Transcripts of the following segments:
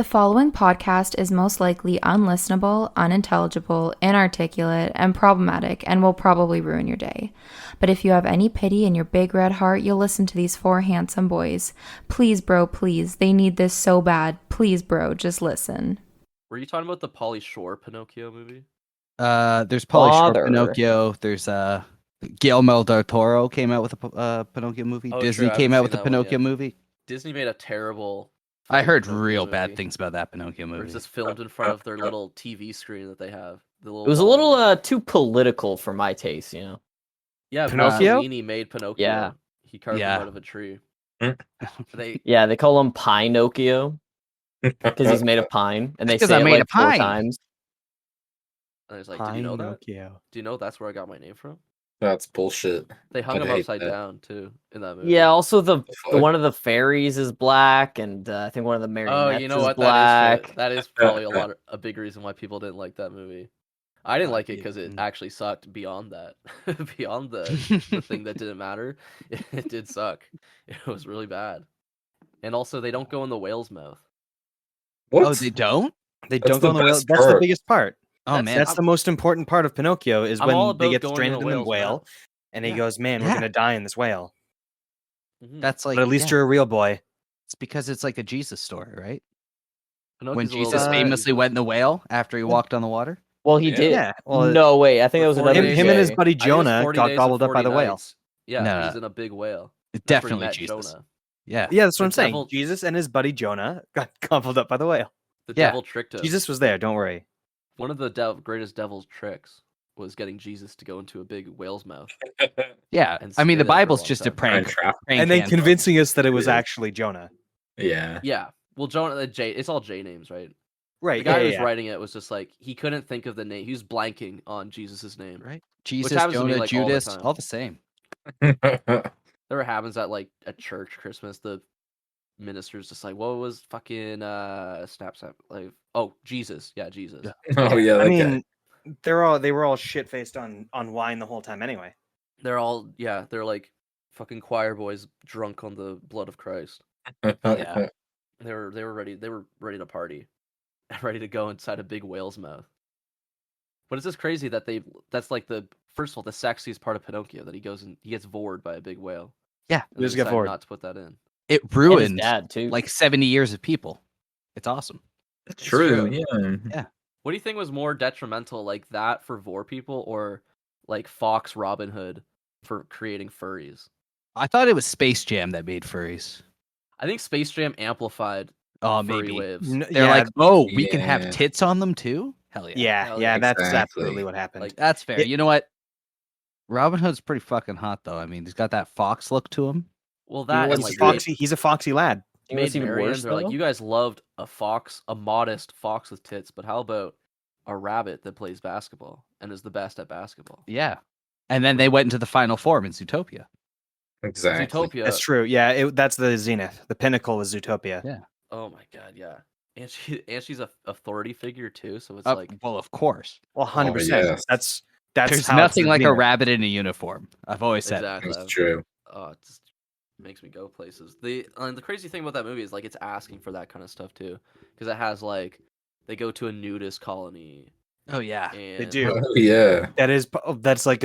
The following podcast is most likely unlistenable, unintelligible, inarticulate, and problematic, and will probably ruin your day. But if you have any pity in your big red heart, you'll listen to these four handsome boys. Please, bro, please. They need this so bad. Please, bro, just listen. Were you talking about the Pauly Shore Pinocchio movie? There's Pauly Shore Pinocchio. There's Guillermo del Toro came out with a Pinocchio movie. Oh, Disney true. I came haven't out seen with a that one Pinocchio yet. movie. Disney made a terrible. I heard Pinocchio real movie. bad things about that Pinocchio Where movie. it's just filmed in front of their little TV screen that they have. It was a little too political for my taste, you know. Yeah, Pinocchio? Mussolini made Pinocchio. Yeah. He carved him Yeah. out of a tree. They call him Pinocchio because he's made of pine, and they Because say I'm it made like of four pine. times. And I was like, did you know that? Pinocchio. Do you know that's where I got my name from? That's bullshit. They hung I'd him hate upside that. down too in that movie. Yeah, also the fuck? one of the fairies is black, and I think one of the marionettes Oh, you know is what? black. That is probably a big reason why people didn't like that movie. I didn't like it because it actually sucked beyond that. Beyond the thing that didn't matter, it did suck. It was really bad. And also, they don't go in the whale's mouth. What? Oh, they don't? They That's don't go the in the whale. best That's the part. biggest part. Oh man, That's the most important part of Pinocchio is I'm all when they about get going in stranded the in the whale's whale, mouth. and he Yeah. goes, "Man, we're Yeah. gonna die in this whale." Mhm. that's like. But at least yeah, you're a real boy. it's because it's like a Jesus story, right? Pinocchio's When a little Jesus bit famously Jesus. went in the whale after he walked on the water. Well, he Yeah. did. Yeah. Well, No way. I think For that was 40 another days- him and his day. buddy I think it was Jonah 40 got days and gobbled up by 40 the whale. nights. Yeah, No. he's in a big whale. It's That's where he definitely met Jesus. Jonah. Yeah. Yeah, that's what The I'm saying. devil- Jesus and his buddy Jonah got gobbled up by the whale. The Yeah. devil tricked him. Jesus was there. Don't worry. One of the greatest devil's tricks was getting Jesus to go into a big whale's mouth. Yeah. And I mean, stay the there for a Bible's long just a time. prank. Trap. prank And then handbook. convincing us that it was Yeah. actually Jonah. Yeah. Yeah. Well, Jonah, J. It's all J names, right? Right. The guy yeah, who was yeah. writing it was just like he couldn't think of the name. He was blanking on Jesus' name. Right? Jesus, happens to me, Jonah, like, all the Judas, time. all the same. Never happens at like a church Christmas. The minister's just like, what was fucking snap like? Oh, Jesus. Yeah, Jesus. Yeah. Oh yeah. I That mean, they were all shit faced on wine the whole time anyway. They're like fucking choir boys drunk on the blood of Christ. guy. Yeah. They were ready to party. Ready to go inside a big whale's mouth. But it's just crazy that that's like the first of all the sexiest part of Pinocchio that he goes and he gets vored by a big whale. Yeah. And they Just get decide vored. not to put that in. It And his ruined dad too. like 70 years of people. It's awesome. True. true. Yeah. What do you think was more detrimental, like that for vore people, or like Fox Robin Hood for creating furries? I thought it was Space Jam that made furries. I think Space Jam amplified Oh, furry maybe. waves. They're like, oh, we can Yeah. have tits on them too? Hell yeah. Yeah, Hell yeah, yeah. that's Exactly. absolutely what happened. Like, That's fair. It- You know what? Robin Hood's pretty fucking hot though. I mean, he's got that fox look to him. well, You that know and what's like he's a foxy lad. You know what's made even Marion, worse they're like, though? you guys loved a modest fox with tits, but how about a rabbit that plays basketball and is the best at basketball? Yeah. And then they went into the final form in Zootopia. Exactly. Zootopia. That's true. Yeah, that's the zenith. The pinnacle is Zootopia. Yeah. Oh my god, yeah. And she's a authority figure too, so it's like Well, of course. Well, 100%. yes. That's There's how nothing it's like a zenith. rabbit in a uniform. I've always said. exactly. That's true. Oh, it just makes me go places. The crazy thing about that movie is like it's asking for that kind of stuff too, because it has like they go to a nudist colony. Oh yeah. And They do. Oh yeah. That's like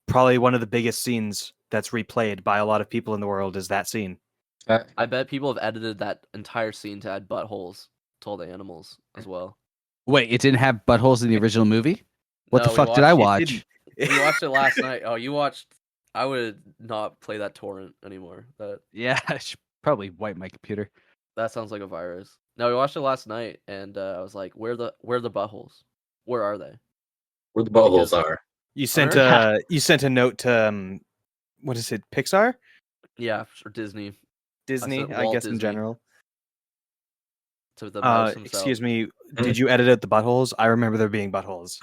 probably one of the biggest scenes that's replayed by a lot of people in the world is that scene. I bet people have edited that entire scene to add buttholes to all the animals as well. Wait, it didn't have buttholes in the original movie? What No, the we fuck did I watched- watch? We watched it last night. Oh, you watched? I would not play that torrent anymore. Yeah, I should probably wipe my computer. That sounds like a virus. No, we watched it last night, and I was like, where the buttholes? Where are they? Where the buttholes Because- are. You sent a note to what is it? Pixar? Yeah, or Disney. Disney, said I Walt guess in Disney. general. To the mouse himself. Excuse me. Did you edit out the buttholes? I remember there being buttholes.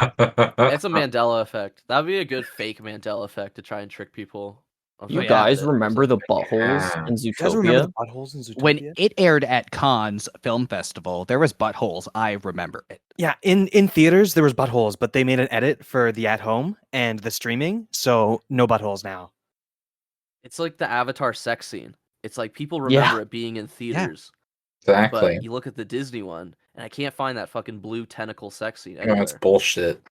It's a Mandela effect. That'd be a good fake Mandela effect to try and trick people. I was You like, guys yeah, remember the Yeah. buttholes in You guys remember Zootopia? the buttholes in Zootopia? When it aired at Cannes Film Festival, there was buttholes. I remember it. Yeah, in theaters there was buttholes, but they made an edit for the at home and the streaming, so no buttholes now. It's like the Avatar sex scene. It's like people Yeah. remember it being in theaters. Exactly. But you look at the Disney one, and I can't find that fucking blue tentacle sex scene No, it's anywhere. bullshit.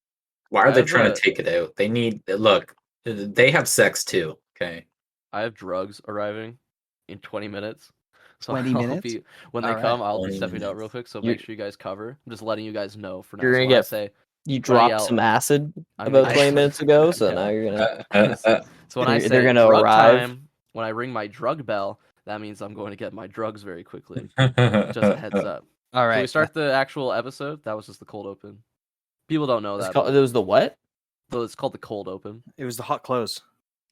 Why I are they have trying to take it out? They need look. They have sex too. Okay. I have drugs arriving in 20 minutes. So 20 I'll minutes? be when they All right. come, I'll be 20 stepping out minutes. real quick. So You're- make sure you guys cover. I'm just letting you guys know for now. You're So gonna when I get- say You when I dropped yell- some acid I'm about gonna- 20 minutes ago, so Yeah. now you're gonna. So when I They're say gonna drug arrive. time, when I ring my drug bell, that means I'm going to get my drugs very quickly. Just a heads up. All right. Should we start the actual episode? That was just the cold open. People don't know that. It was the what? So it's called the cold open. It was the hot close.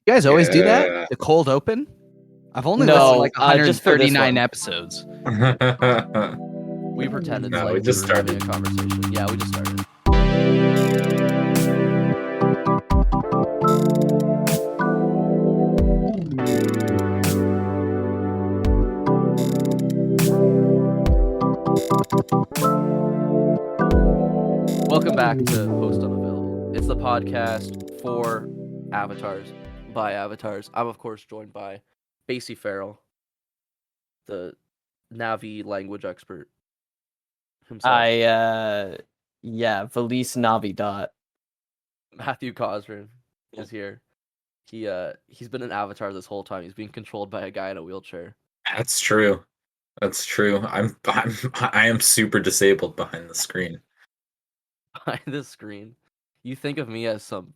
You guys always do Yeah. that? The cold open? I've only No, listened to like just for this 139 one. episodes. We pretend it's No, like we just were having started. a conversation. Yeah, we just started. Welcome back to Post Unavailable. It's the podcast for avatars, by avatars. I'm, of course, joined by Basie Ferrall, the Navi language expert himself. Felice Navidad. Matthew Cosrin is here. He's been an avatar this whole time. He's being controlled by a guy in a wheelchair. That's true. That's true. I am super disabled behind the screen. Behind this screen, you think of me as some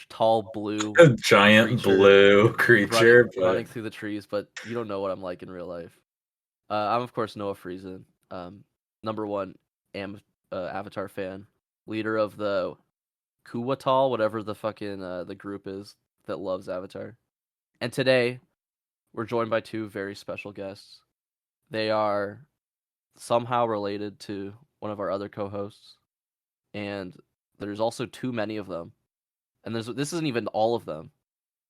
tall blue A giant creature blue creature, running through the trees, but you don't know what I'm like in real life. I'm of course Noah Friesen, number one Avatar fan, leader of the Kuwatal, whatever the fucking the group is that loves Avatar. And today, we're joined by two very special guests. They are somehow related to one of our other co-hosts, and there's also too many of them. And this isn't even all of them,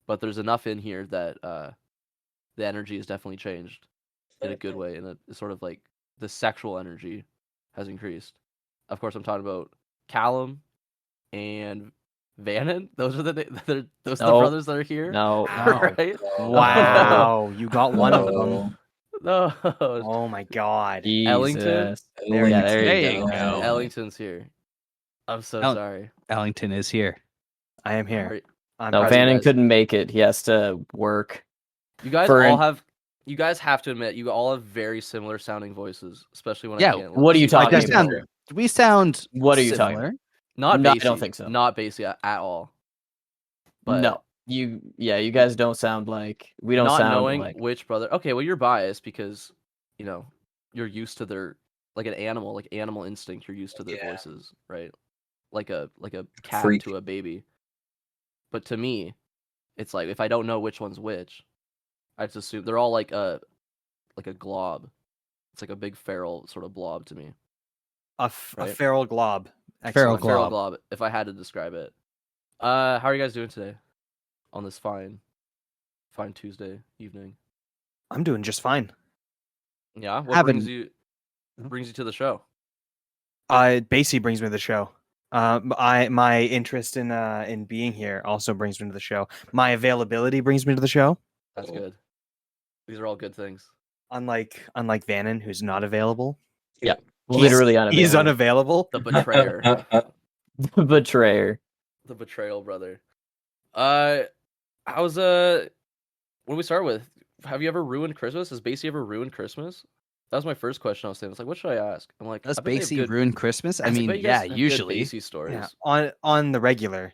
but there's enough in here that the energy has definitely changed in a good way, and it's sort of like the sexual energy has increased. Of course, I'm talking about Callum and Vannon. Those are the brothers that are here. No. Right? Wow, you got one of them. No. Oh my god. Ellington? Jesus. There you There you go. Ellington's here. I'm so sorry. Ellington is here. I am Are here. you- I'm No, present. Vannon guys. couldn't make it. He has to work. You guys For all an- have. You guys have to admit, you all have very similar sounding voices, especially when Yeah, I can't. What are you see- Like, talking about? we sound What are you talking similar. Not No, I Basie. don't think so. Not Basie at all. But No. You guys don't sound like we don't not sound knowing like which brother. Okay, well you're biased because you're used to their like an animal, like animal instinct. You're used to their voices, right? Like a cat Freak. to a baby. But to me, it's like if I don't know which one's which, I just assume they're all like a glob. It's like a big feral sort of blob to me. A Right? feral glob. Feral Excellent. Feral glob. glob, if I had to describe it. How are you guys doing today? On this fine Tuesday evening. I'm doing just fine. Yeah. What Haven't- brings you to the show? Basie brings me to the show. My interest in being here also brings me to the show. My availability brings me to the show. That's good. These are all good things. Unlike Vannon, who's not available. literally He's unavailable. unavailable. The betrayer. Betrayer. The betrayal brother. How's what do we start with? Have you ever ruined Christmas? Has Basie ever ruined Christmas? That was my first question I was saying. It's like, what should I ask? I'm like, Does I bet they have Basie good- ruin Christmas? I bet mean, you guys yeah, have good usually. Basie stories. Yeah, on the regular.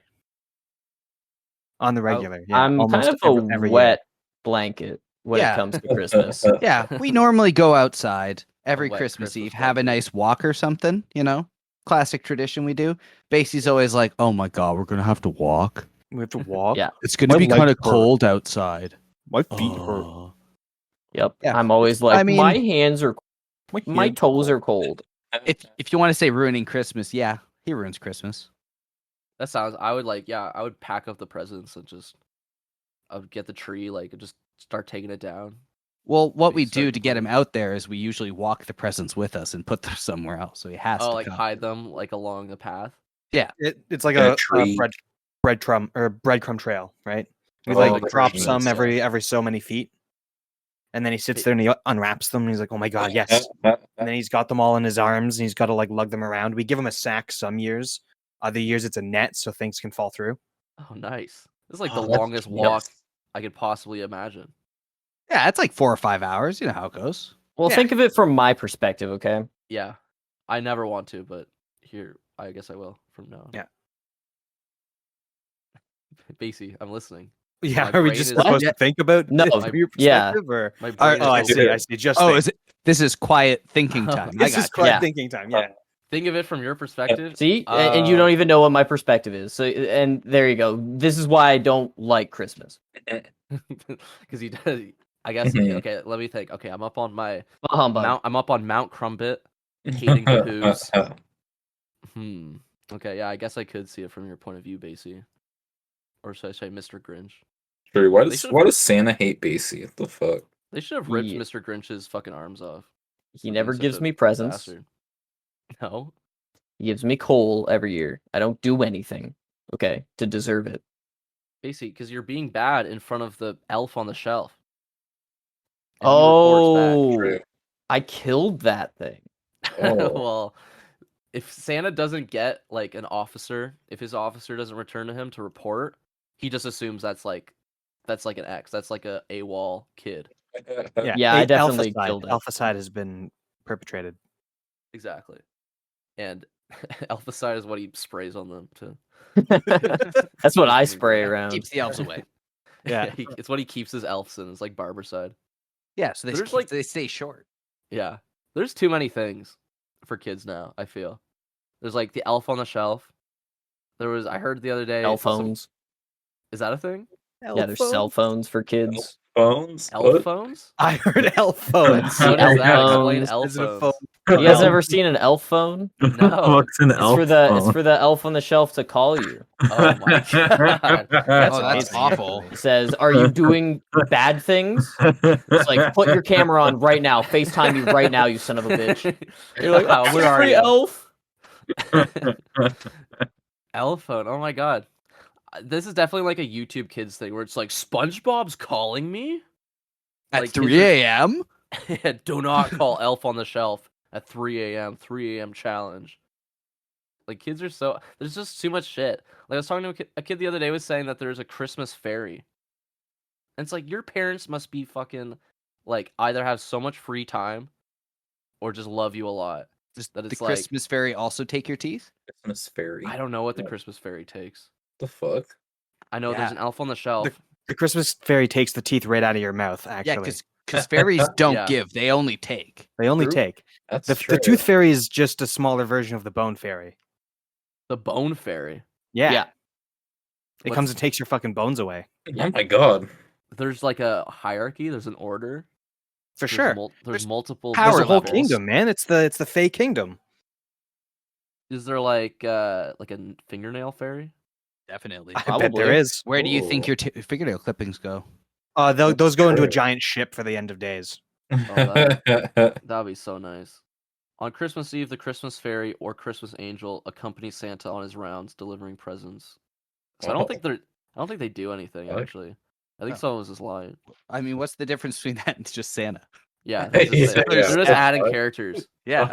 On the regular. Yeah, I'm kind almost of a every wet blanket when Yeah. it comes to Christmas. Yeah, we normally go outside every wet Christmas Christmas Eve, have a blanket. nice walk or something, Classic tradition we do. Basie's always like, oh my god, we're going to have to walk. year. We have to walk. Yeah. It's going to My be legs kind of hurt. cold outside. My feet hurt. Oh. Yep. Yeah. I'm always like, I mean- my hands are, my hands toes are cold. If you want to say ruining Christmas, yeah, he ruins Christmas. That sounds. I would pack up the presents and I would get the tree, like, and just start taking it down. Well, what Maybe we start do to get him playing. out there is we usually walk the presents with us and put them somewhere else, so he has Oh, to like come. hide them like along the path. It's like A a tree. breadcrumb trail, right? We Oh, like like drop green some stuff. every so many feet. And then he sits there and he unwraps them and he's like, oh my God, yes. And then he's got them all in his arms and he's got to like lug them around. We give him a sack some years. Other years it's a net so things can fall through. Oh, nice. This is like the longest walk I could possibly imagine. Yeah, it's like 4 or 5 hours. You know how it goes. Well, think of it from my perspective, okay? Yeah. I never want to, but here, I guess I will from now on. Yeah. Basie, I'm listening. Yeah, My are we brain just is- supposed to think about No, this from your perspective? Or... My brain Oh, I is see. open. I see. Just Oh, think. this is quiet thinking time. This is quiet Yeah. thinking time. Yeah. Think of it from your perspective. See, and you don't even know what my perspective is. So, and there you go. This is why I don't like Christmas. Because he does. I guess. Okay, let me think. Okay, I'm up on my Humbug. Mount. I'm up on Mount Crumpet, hating cahoos. Okay, yeah, I guess I could see it from your point of view, Basie. Or should I say, Mr. Grinch? Sure, why does Santa hate Basie? What the fuck? They should have ripped Mr. Grinch's fucking arms off. He For never being gives such a me presents. bastard. No. He gives me coal every year. I don't do anything, okay, to deserve it. Basie, because you're being bad in front of the elf on the shelf. And he reports True. I killed that thing. back. Oh. Well, if Santa doesn't get like an officer, if his officer doesn't return to him to report, he just assumes that's like an X. That's like a AWOL kid. Yeah, I definitely Elficide. killed it. Elficide has been perpetrated. Exactly. And Elficide is what he sprays on them to. That's what I spray around. Keeps the elves away. Yeah. It's what he keeps his elves in. It's like Barberside. Yeah, so There's they stay short. Yeah. There's too many things for kids now, I feel. There's like the elf on the shelf. I heard the other day. Cell phones. Is that a thing? Yeah, there's cell phones for kids. Phones? Elf What? phones? I heard elf phones. What is that? Explain phones. elf Is it a phones. You guys ever seen an elf phone? No. What's an It's elf for the phone? elf on the shelf to call you. Oh my god. That's Oh, that's amazing. awful. It says, "Are you doing bad things?" It's like, put your camera on right now. FaceTime me right now, you son of a bitch. You're like, Oh, where are free you? elf. Elf phone. Oh my god. This is definitely like a YouTube kids thing where it's like SpongeBob's calling me At Like, 3 a.m.? Do not call Elf on the Shelf at 3 a.m. 3 a.m. challenge. Like, kids are so... There's just too much shit. Like, I was talking to a kid the other day was saying that there's a Christmas fairy. And it's like, your parents must be fucking... Like, either have so much free time or just love you a lot. Does That the it's like... Christmas fairy also take your teeth? Christmas fairy. I don't know what the Christmas fairy takes. The fuck? I know there's Yeah. an elf on the shelf. The Christmas fairy takes the teeth right out of your mouth, actually. Yeah, because fairies don't Yeah. give; they only take. They only True. take. That's The true. tooth fairy is just a smaller version of the bone fairy. The bone fairy. Yeah. It What's- comes and takes your fucking bones away. Oh my god. There's like a hierarchy. There's an order. For There's sure. There's There's multiple. power There's a whole levels. kingdom, man. It's the Fey kingdom. Is there like a fingernail fairy? Definitely. I bet there Probably. is. Where do you think Ooh. your fingernail clippings go? Those go into a true. giant ship for the end of days. That'd be so nice. On Christmas Eve, the Christmas fairy or Christmas angel accompanies Santa on his rounds, delivering presents. So I don't think they do anything What? actually. I think Oh. someone was just lying. I mean, what's the difference between that and just Santa? Yeah, they're just, Yeah, they're just yeah. adding characters. Yeah.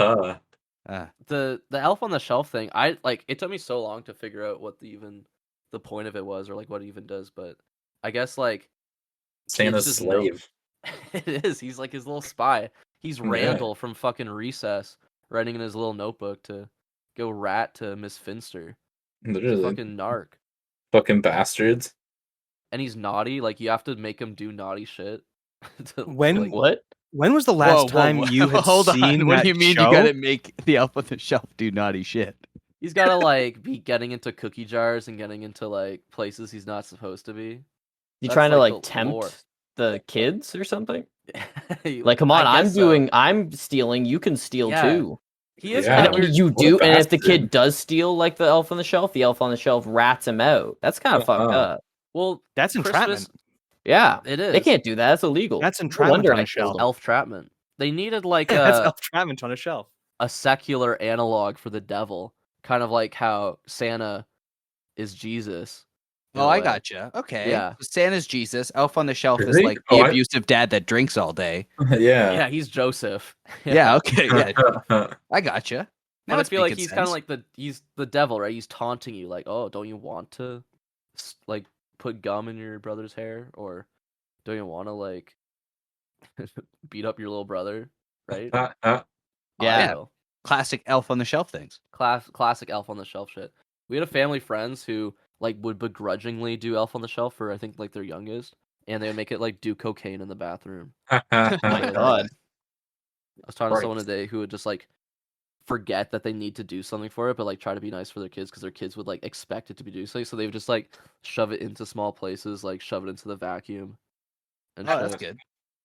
Uh-huh. The elf on the shelf thing, it took me so long to figure out what the point of it was or like what it even does, but I guess like Santa's just know- slave. it is. He's like his little spy. He's Yeah. Randall from fucking Recess, writing in his little notebook to go rat to Miss Finster. He's a Literally. fucking narc. Fucking bastards. And he's naughty. Like, you have to make him do naughty shit. When- like, What? When was the last time you had Hold seen on. What that do you mean show? you gotta make the elf on the shelf do naughty shit? he's gotta like be getting into cookie jars and getting into like places he's not supposed to be. You That's trying to like like the tempt lore. the kids or something? Like, Like, come on, I I'm guess so. I'm stealing. You can steal Yeah. too. He is Yeah. kind of And weird. you What a do, and if the bastard. kid does steal like the elf on the shelf rats him out. That's kind of fucked Uh-huh. up. Well, That's entrapment. Yeah, it is. they can't do that. That's illegal. That's No entrapment wonder on I a shelf. killed him. elf trapment. They needed like That's a entrapment on a shelf. secular analog for the devil, kind of like how Santa is Jesus. in Oh, a I way. gotcha. Okay. Yeah. So Santa's Jesus. Elf on the Shelf Is is he? like Oh, the I- abusive dad that drinks all day. Yeah, Yeah. he's Joseph. Yeah. Okay. Yeah. I gotcha. Now But I it's feel like making he's kind of sense. like he's the devil, right? He's taunting you, like, oh, don't you want to, like, put gum in your brother's hair, or don't you want to like beat up your little brother, right? I Yeah. don't know. Classic Elf on the Shelf things. Classic Elf on the Shelf shit. We had a family friends who like would begrudgingly do Elf on the Shelf for I think like their youngest, and they would make it like do cocaine in the bathroom. My Yeah, God. I was talking to someone Christ. today who would just like forget that they need to do something for it, but like try to be nice for their kids because their kids would like expect it to be do something, so they would just like shove it into small places, like shove it into the vacuum. And Oh, that's shit. good.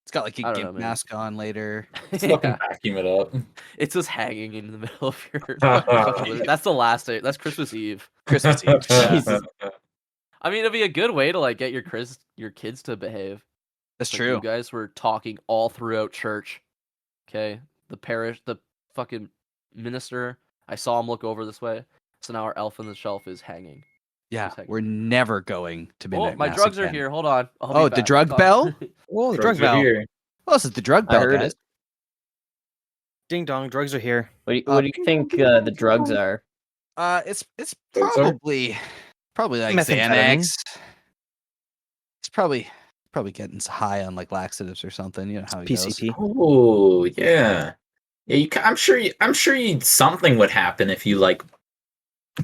It's got like a I don't gimp know, man. mask on later. Let's fucking Yeah. vacuum it up. It's just hanging in the middle of your fucking living. That's the last day. That's Christmas Eve. Christmas Eve. Jesus. I mean, it'd be a good way to like get your kids to behave. That's Like, true. you guys were talking all throughout church. Okay, the fucking minister. I saw him look over this way. So now our Elf on the Shelf is hanging. Yeah, Just hanging. we're never going to Oh, midnight my mass drugs are again. here. Hold on. I'll be Oh, the back. drug Talk- bell? Oh, the Drugs drug are bell. here. Oh, this is the drug I bell, heard guys. it. Ding dong, drugs are here. What do you think the drugs are? It's Drugs are- probably like Methamphetamine. Xanax. It's probably getting high on like laxatives or something. You know how it goes. PCP. Oh yeah, yeah. I'm sure something would happen if you like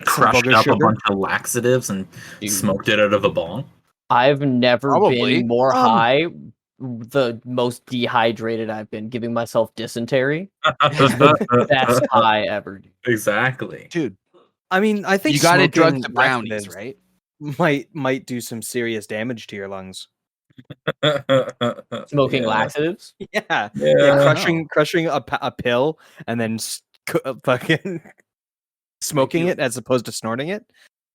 crushed booger up sugar? a bunch of laxatives and Dude. smoked it out of a bong. I've never Probably. been more high. The most dehydrated I've been, giving myself dysentery. Best high ever. Exactly. Dude, I mean, I think you got to drug smoking the brownies, laxatives right? might do some serious damage to your lungs. Smoking Yeah. laxatives. Yeah, Yeah. crushing a pill and then fucking smoking it as opposed to snorting it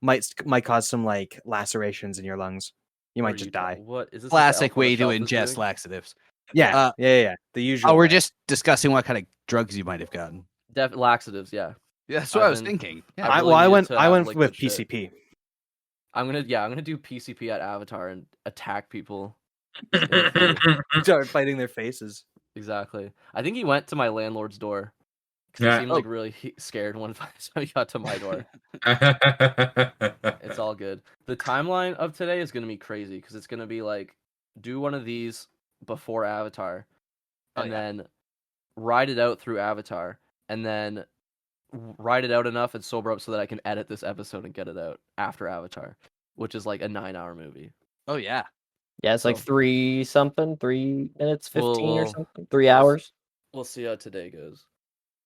might cause some like lacerations in your lungs. You What might are just ta- die. What is this? Classic what the way Elf to on the Shelf is ingest doing? laxatives. Yeah, yeah. The usual. Oh, we're way. just discussing what kind of drugs you might have gotten. Laxatives, yeah. Yeah, that's what I've I was been- thinking. Yeah. I I really needed to have went liquid with shit. PCP. I'm gonna do PCP at Avatar and attack people. Start fighting their faces. Exactly. I think he went to my landlord's door because Yeah. he seemed like really scared when he got to my door. It's all good. The timeline of today is gonna be crazy because it's gonna be like do one of these before Avatar, Oh, and yeah. then ride it out through Avatar, and then ride it out enough and sober up so that I can edit this episode and get it out after Avatar, which is like a 9-hour movie. Oh yeah. Yeah, it's like So- 3 minutes 15 or Well, something. 3 hours. We'll see how today goes.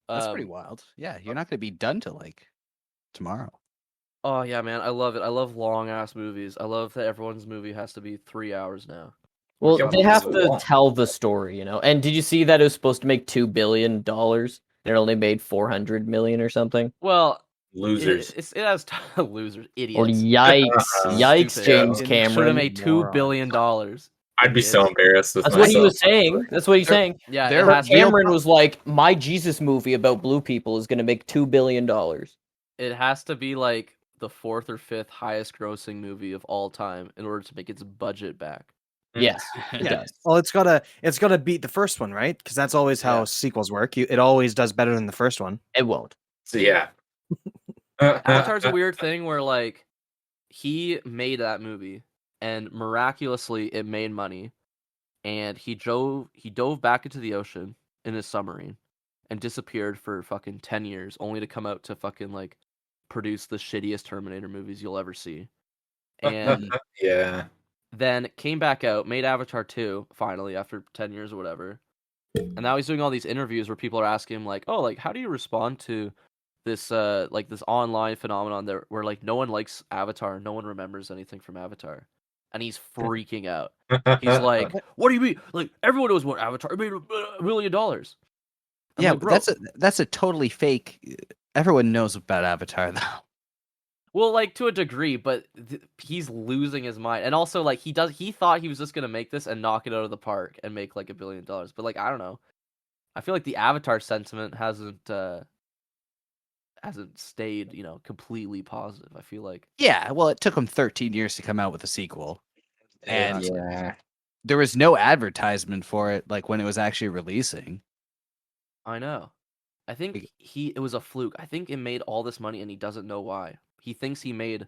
That's pretty wild. Yeah, you're not going to be done till like tomorrow. Oh yeah, man, I love it. I love long ass movies. I love that everyone's movie has to be 3 hours now. Well, Yeah, they but have so to long. tell the story, you know. And did you see that it was supposed to make $2 billion? It only made 400 million or something. Well, Losers. it has losers, idiots. Or yikes, yikes, Stupid. James Should Cameron. have made $2 billion. I'd be so embarrassed with That's what he myself. was saying. That's what he's They're- saying. Yeah, They're it Kirk has, Cameron was like, my Jesus movie about blue people is going to make $2 billion. it has to be like the 4th or 5th highest grossing movie of all time in order to make its budget back. Yes, it Yeah. does. Well, it's gotta beat the first one, right? Because that's always how Yeah. sequels work. It always does better than the first one. It won't. So yeah. Avatar's a weird thing where like he made that movie and miraculously it made money, and he dove back into the ocean in his submarine and disappeared for fucking 10 years only to come out to fucking like produce the shittiest Terminator movies you'll ever see. And Yeah. then came back out, made Avatar 2 finally after 10 years or whatever. And now he's doing all these interviews where people are asking him like, "Oh, like how do you respond to this like this online phenomenon there where like no one likes Avatar, no one remembers anything from Avatar." And he's freaking out. He's like, "What do you mean? Like everyone knows what Avatar made $1 million." I'm Yeah, like, but "Bro." that's a totally fake. Everyone knows about Avatar though. Well, like to a degree, but he's losing his mind. And also like he thought he was just going to make this and knock it out of the park and make like $1 billion. But like I don't know. I feel like the Avatar sentiment hasn't hasn't stayed, completely positive. I feel like. Yeah, well, it took them 13 years to come out with a sequel, and Yeah. there was no advertisement for it, like when it was actually releasing. I know. I think it was a fluke. I think it made all this money and he doesn't know why. He thinks he made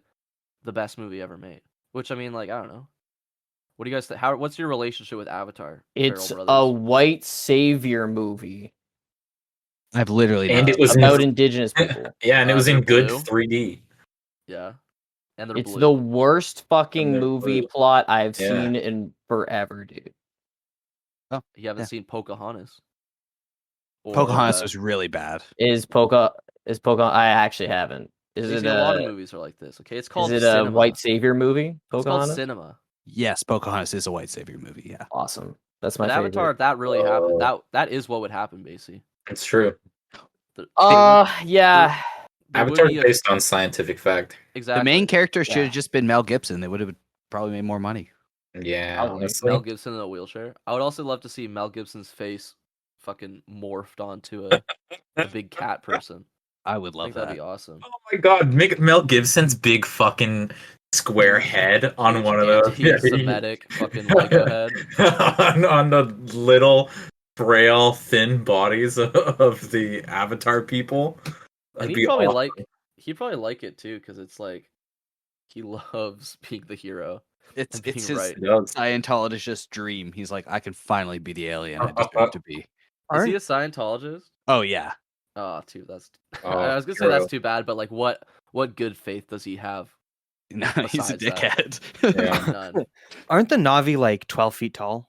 the best movie ever made. Which I mean, like, I don't know. What do you guys think? What's your relationship with Avatar? It's Ferrall a Brothers? white savior movie I've literally And not it was seen about it. indigenous people. Yeah, and it was they're in good blue? 3D. Yeah. And they're It's blue. the worst fucking they're movie blue. plot I've Yeah. seen in forever, dude. Oh, You haven't yeah. seen Pocahontas. Or, Pocahontas was really bad. Is Pocahontas? I actually haven't. Is it a lot of movies are like this. Okay, it's called Is it a cinema. white savior movie? It's called Pocahontas. cinema. Yes, Pocahontas is a white savior movie. Yeah. Awesome. That's my But favorite. Avatar, that really happened. That is what would happen, Basie. It's true. Yeah. There would Avatar be is based on scientific fact. exactly. The main character should Yeah. have just been Mel Gibson. They would have probably made more money. Yeah, Probably. honestly. Mel Gibson in a wheelchair. I would also love to see Mel Gibson's face fucking morphed onto a big cat person. I would I love think that'd that. be awesome. Oh my god, make Mel Gibson's big fucking square head on one of those. Anti-Semitic fucking Lego head. on the little, frail, thin bodies of the Avatar people. And That'd he'd be probably awesome. like it too, because it's like he loves being the hero. It's and being his right. Scientologist dream. He's like, I can finally be the alien I deserve to be. Is he a Scientologist? Oh yeah. Oh, too. That's. Oh, I was gonna say that's too bad, but like, what good faith does he have? No, he's a Besides that. dickhead. Yeah. None. Aren't the Navi like 12 feet tall?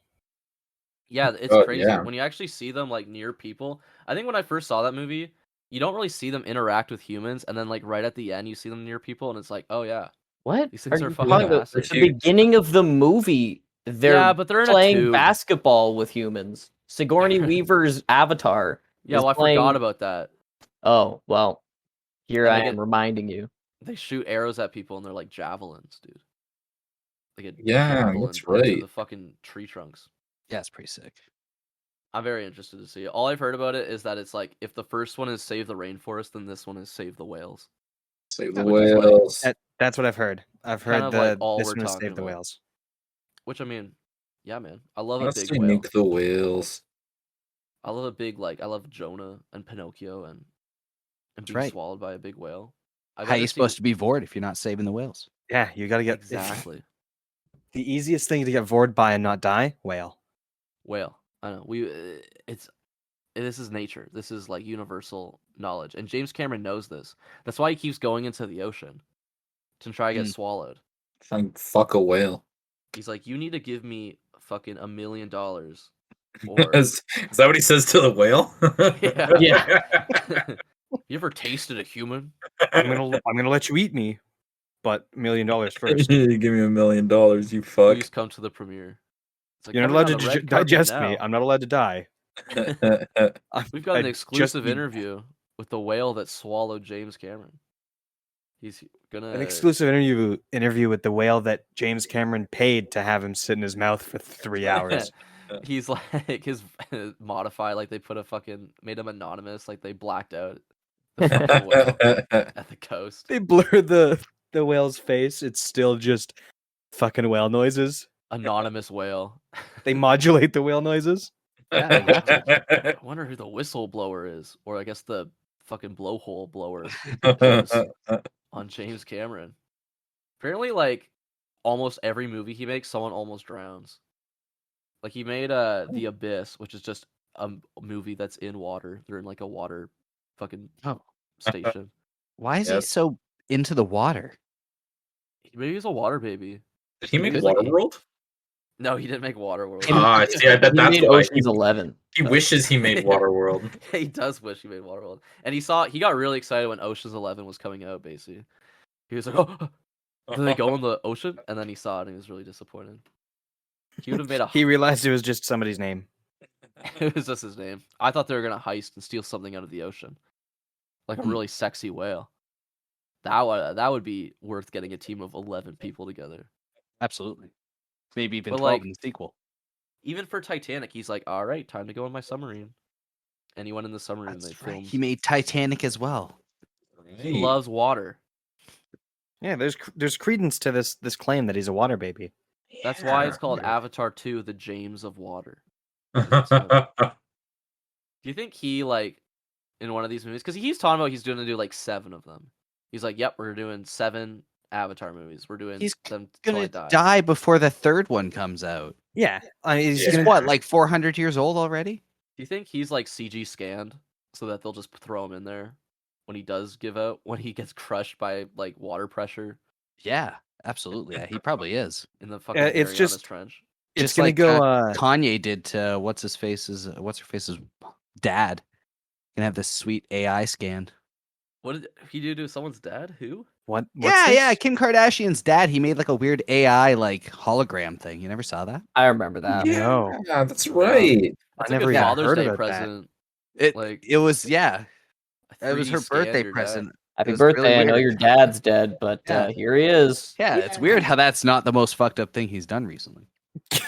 Yeah, it's Oh, crazy yeah. when you actually see them like near people. I think when I first saw that movie, you don't really see them interact with humans, and then like right at the end, you see them near people, and it's like, oh yeah, What? these things are you fucking talking about? massive. At the beginning of the movie, they're Yeah, but they're in a playing tube. basketball with humans. Sigourney Weaver's Avatar. Yeah, is well, I playing... forgot about that. Oh, well, here And I they am get- reminding you. They shoot arrows at people, and they're like javelins, dude. Like a Yeah, javelin that's into right. the fucking tree trunks. Yeah, it's pretty sick. I'm very interested to see it. All I've heard about it is that it's like if the first one is save the rainforest, then this one is save the whales. Save the Which is like- whales. That's what I've heard. I've Kind heard of like the all this we're one is talking Save the about. Whales. Which I mean, yeah, man. I love a Let's big whale. make the whales. I love a big I love Jonah and Pinocchio and being right. swallowed by a big whale. How are you supposed to be vored if you're not saving the whales? Yeah, you gotta get Exactly. The easiest thing to get vored by and not die, whale. Whale. I know. This is nature. This is like universal knowledge. And James Cameron knows this. That's why he keeps going into the ocean to try to get swallowed. Fuck a whale. He's like, you need to give me fucking $1 million. Or Is that what he says to the whale? Yeah. You ever tasted a human? I'm gonna let you eat me, but $1 million first. Give me $1 million, you fuck. Please come to the premiere. It's like, You're not coming allowed on to the red carpet digest now. me. I'm not allowed to die. We've got an I'd exclusive just be- interview with the whale that swallowed James Cameron. He's gonna An exclusive interview with the whale that James Cameron paid to have him sit in his mouth for 3 hours. He's like his modify, like they put made him anonymous, like they blacked out the fucking whale at the coast. They blur the whale's face. It's still just fucking whale noises. Anonymous whale. They modulate the whale noises. I wonder who the whistleblower is, or I guess the fucking blowhole blower on James Cameron. Apparently, like almost every movie he makes, someone almost drowns. Like he made The Abyss, which is just a movie that's in water. They're in like a water fucking station. Why is he so into the water? Maybe he's a water baby. Did he make Because, like, Waterworld? No, he didn't make Waterworld. Ah, see, I bet He that's made why Ocean's 11. he wishes he made Waterworld. He does wish he made Waterworld. And he got really excited when Ocean's 11 was coming out, basically. He was like, oh, did they go in the ocean? And then he saw it and he was really disappointed. He would have made He realized it was just somebody's name. It was just his name. I thought they were going to heist and steal something out of the ocean. Like a really sexy whale. That would be worth getting a team of 11 people together. Absolutely. Maybe even But, 12 like, in the sequel. Even for Titanic, he's like, all right, time to go in my submarine. And he went in the submarine and they That's right. filmed. He made Titanic as well. He loves water. Yeah, there's credence to this claim that he's a water baby. That's why it's called Avatar 2: The James of Water. Yeah. Do you think he, like, in one of these movies, because he's talking about he's going to do like 7 of them. He's like, yep, we're doing 7 Avatar movies. We're doing He's them till I gonna die. die before the third one comes out. Yeah, he's He's gonna what, like 400 years old already? Do you think he's like CG scanned so that they'll just throw him in there when he does give out, when he gets crushed by like water pressure Yeah, absolutely. Yeah, he probably is. in the fucking it's Marianas just- Trench? It's Just gonna like go. Kanye did to what's her face's dad. Gonna have this sweet AI scan. What did he do to someone's dad? Who? What's Yeah, this? Kim Kardashian's dad. He made like a weird AI like hologram thing. You never saw that? I remember that. No. Yeah, that's right. That's I a never good even Father's heard Day about that. present. It Like, it was yeah. a It was 3D her scan of birthday your dad. present. Happy It was really birthday! I know weird. your dad's dead, but Yeah. here he is. Yeah, it's weird how that's not the most fucked up thing he's done recently.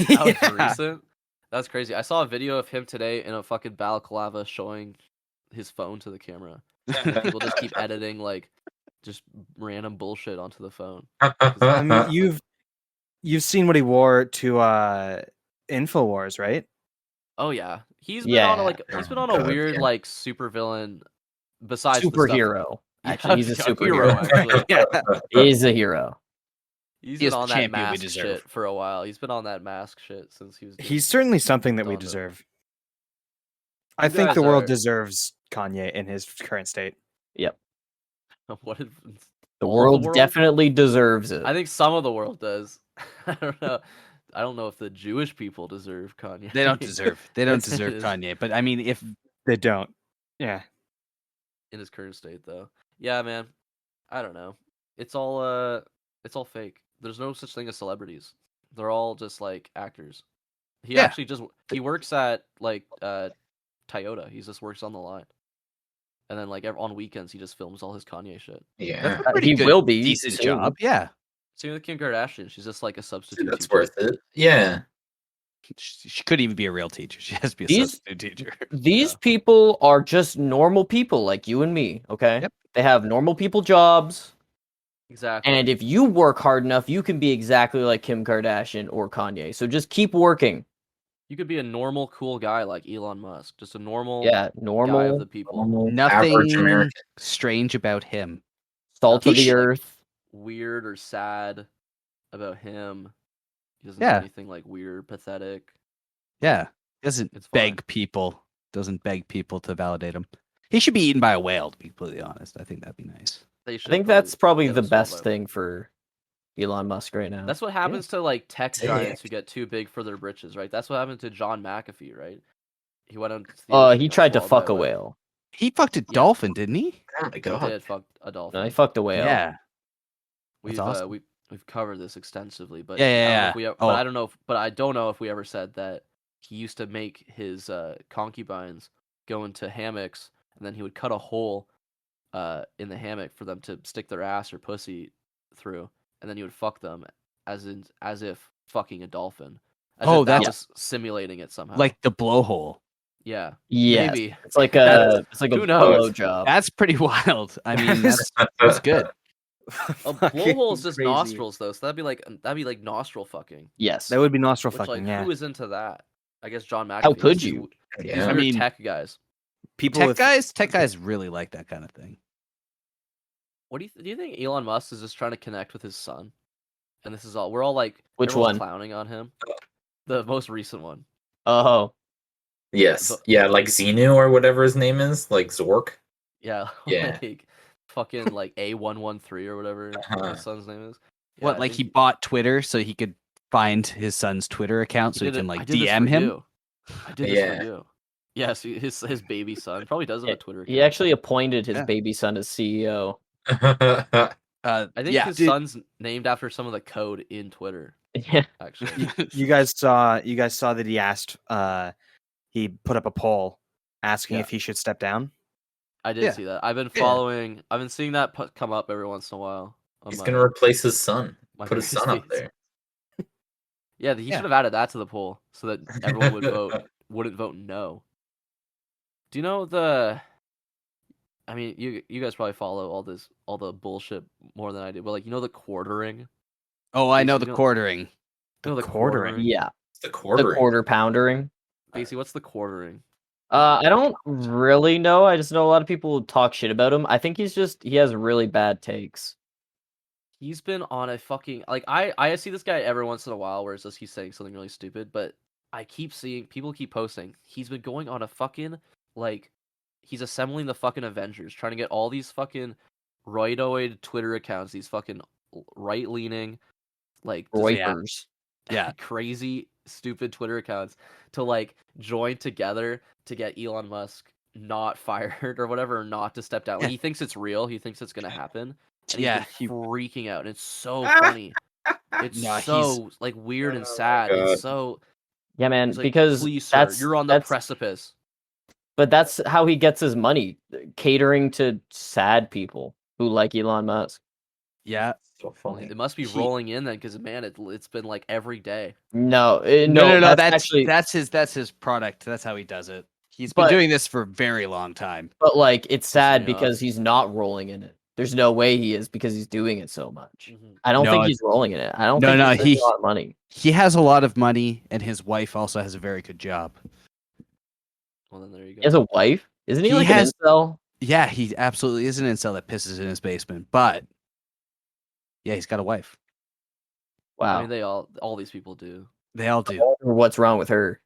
That was Yeah. recent. That's crazy. I saw a video of him today in a fucking balaclava showing his phone to the camera. People just keep editing like just random bullshit onto the phone. I mean, you've seen what he wore to InfoWars, right? Oh yeah, he's been on a, Yeah. like he's been on Oh, a God, weird yeah. like supervillain besides the stuff- Superhero. Actually, he's a Yeah, hero, superhero. actually. Yeah. He's a hero. He's He is been the on that champion we mask deserve. shit for a while. He's been on that mask shit since he was. doing- He's certainly something that we Don't know. deserve. I You think guys the world are- deserve Kanye in his current state. Yep. What did The all of world definitely deserves it. I think some of the world does. I don't know. I don't know if the Jewish people deserve Kanye. They don't deserve. They don't It's- deserve it is Kanye. But I mean, if They don't. Yeah. in his current state, though. Yeah, man. I don't know. It's all fake. There's no such thing as celebrities. They're all just like actors. He Yeah. actually he works at like Toyota. He just works on the line. And then like on weekends he just films all his Kanye shit. Yeah, pretty He good, will be decent soon. job, yeah. Same with Kim Kardashian. She's just like a substitute. that's teacher. worth it. Yeah. She couldn't even be a real teacher. She has to be a These- substitute teacher. These people are just normal people like you and me, okay? Yep. They have normal people jobs, Exactly. and if you work hard enough, you can be exactly like Kim Kardashian or Kanye. So just keep working. You could be a normal, cool guy like Elon Musk. Just a normal Yeah, guy of normal, the people. normal, Average Nothing American. strange about him. salt of He the should- earth. Weird or sad about him. He doesn't Yeah. do anything like weird, pathetic. Yeah. Doesn't It's fine. beg people. Doesn't beg people to validate him. He should be eaten by a whale, to be completely honest. I think that'd be nice. They I should think that's probably get the him sold best by- thing for Elon Musk right now. That's what happens to like tech Sick. giants who get too big for their britches, right? That's what happened to John McAfee, right? He went into the ocean He and got tried to swallowed by fuck a whale. He fucked a dolphin, didn't he? Oh my He god. did fuck a dolphin. No, he fucked a whale. Yeah. We've awesome. we've covered this extensively, but Yeah, I don't know yeah, if we yeah. ever- Oh. but I don't know. But I don't know if we ever said that he used to make his concubines go into hammocks, and then he would cut a hole in the hammock for them to stick their ass or pussy through, and then he would fuck them as if fucking a dolphin. As Oh, if that that's- was simulating it somehow. Like the blowhole. yeah, Yes. maybe. It's like That's- a who knows? blowjob. That's pretty wild. I mean, that's good. A Fucking blowhole is just crazy. nostrils though, so that'd be like nostril fucking. Yes. That would be nostril Which fucking. like Yeah. who is into that? I guess John McAfee. How could These you? Yeah. I weird mean, tech guys. People Tech with guys really like that kind of thing. What do you think Elon Musk is just trying to connect with his son? And this is all we're all like Which everyone's one? clowning on him. The most recent one. Oh, Yes. But- Yeah, like Xenu or whatever his name is, like Zork. Yeah. Yeah. Like fucking like A113 or whatever Uh-huh. his son's name is. Yeah, What, I like he think bought Twitter so he could find his son's Twitter account so he did it- can I like did this DM for him? you. I did this Yeah. for you. Yes, his baby son probably does have a Twitter account. he actually appointed his Yeah. baby son as CEO. I think yeah. his son's named after some of the code in Twitter. Yeah. Actually, you guys saw that he asked he put up a poll asking Yeah. if he should step down. I did Yeah. see that. I've been Yeah. following. I've been seeing that come up every once in a while. on He's my- gonna replace his son. my Put his various son up feeds. there. Yeah, he Yeah. should have added that to the poll so that everyone wouldn't vote no. Do you know I mean, you guys probably follow all the bullshit more than I do, but like, the quartering. Oh, I know Basically, the quartering. You know the quartering? quartering. Yeah, It's the the quartering. quarter-poundering. Basically, what's the quartering? I don't really know. I just know a lot of people talk shit about him. I think he has really bad takes. He's been on a fucking like I see this guy every once in a while where it's just he's saying something really stupid, but I keep seeing people keep posting. He's been going on a fucking like he's assembling the fucking Avengers, trying to get all these fucking roidoid Twitter accounts, these fucking right leaning, like just Roipers. Yeah. crazy stupid Twitter accounts to like join together to get Elon Musk not fired or whatever, or not to step down. Like, Yeah. he thinks it's real. He thinks it's gonna happen, and Yeah, he's been freaking out. And it's so funny. It's No, so like weird and Oh my sad. God. It's so Yeah, man. it's like, Because please, sir, you're on the that's precipice. But that's how he gets his money, catering to sad people who like Elon Musk. yeah. So Well, funny. it must be He- rolling in then, because man, it's been like every day. No, No. that's That's actually, that's his product. That's how he does it. He's been But- doing this for a very long time. but like it's sad me because off. he's not rolling in it. There's no way he is because he's doing it so much. Mhm. I don't No, think he's rolling in it. I don't no, think no, he's making he- a lot of money. He has a lot of money, and his wife also has a very good job. Well, then there you go. He has a wife, isn't he? He Like has- an incel? Yeah, he absolutely is an incel that pisses in his basement. But yeah, he's got a wife. Wow. I mean, they all these people do. They all do. Or what's wrong with her?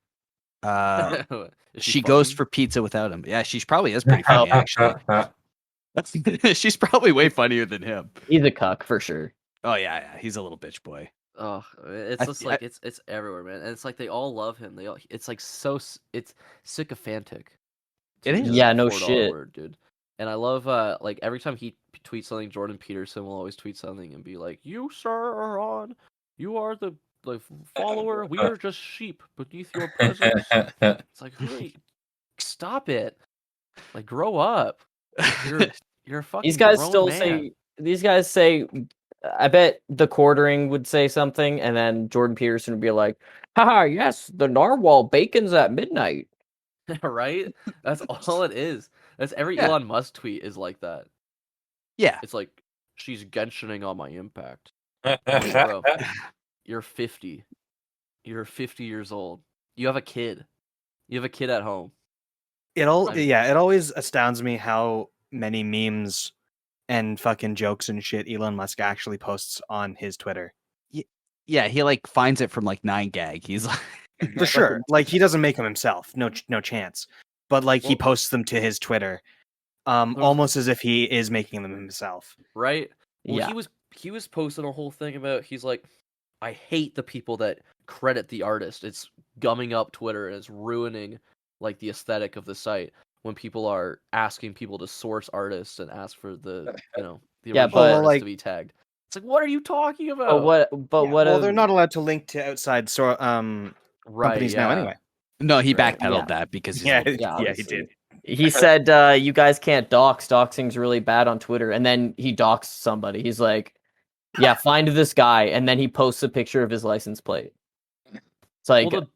Is She goes funny? for pizza without him. Yeah, she probably is pretty funny, actually. She's probably way funnier than him. He's a cuck for sure. Oh yeah, he's a little bitch boy. Oh, it's I- just I- like it's everywhere, man. And it's like they all love him. It's like it's sycophantic. to It use is. a Yeah, no $4 shit. word, dude. And I love like every time he tweets something, Jordan Peterson will always tweet something and be like, "You sir are on. You are the follower. We are just sheep beneath your presence." It's like, hey, stop it. Like, grow up. You're a fucking These guys grown still man. say. These guys say. I bet the quartering would say something, and then Jordan Peterson would be like, "Haha, yes, the narwhal bacon's at midnight." Right? That's all it is. That's every Yeah. Elon Musk tweet is like that. Yeah. It's like, she's Genshining on my impact. Bro, you're 50. You're 50 years old. You have a kid. You have a kid at home. It Right. always astounds me how many memes and fucking jokes and shit Elon Musk actually posts on his Twitter. Yeah, he like finds it from like 9gag. He's like, For sure. Like he doesn't make them himself. No chance. But like he Well- posts them to his Twitter. Almost as if he is making them himself. Right? Well, Yeah. he was posting a whole thing about, he's like, I hate the people that credit the artist. It's gumming up Twitter and it's ruining like the aesthetic of the site when people are asking people to source artists and ask for the the Yeah, original but, artist like- to be tagged. It's like, what are you talking about? But what? But Yeah, what? well, they're not allowed to link to outside Right, companies now yeah. anyway. no, he Right. backpedaled Yeah. that because he's Yeah, a little bitch. Yeah, he obviously. did. He said, "You guys can't dox. Doxing's really bad on Twitter." And then he doxed somebody. He's like, "Yeah, find this guy." And then he posts a picture of his license plate. It's like, Well,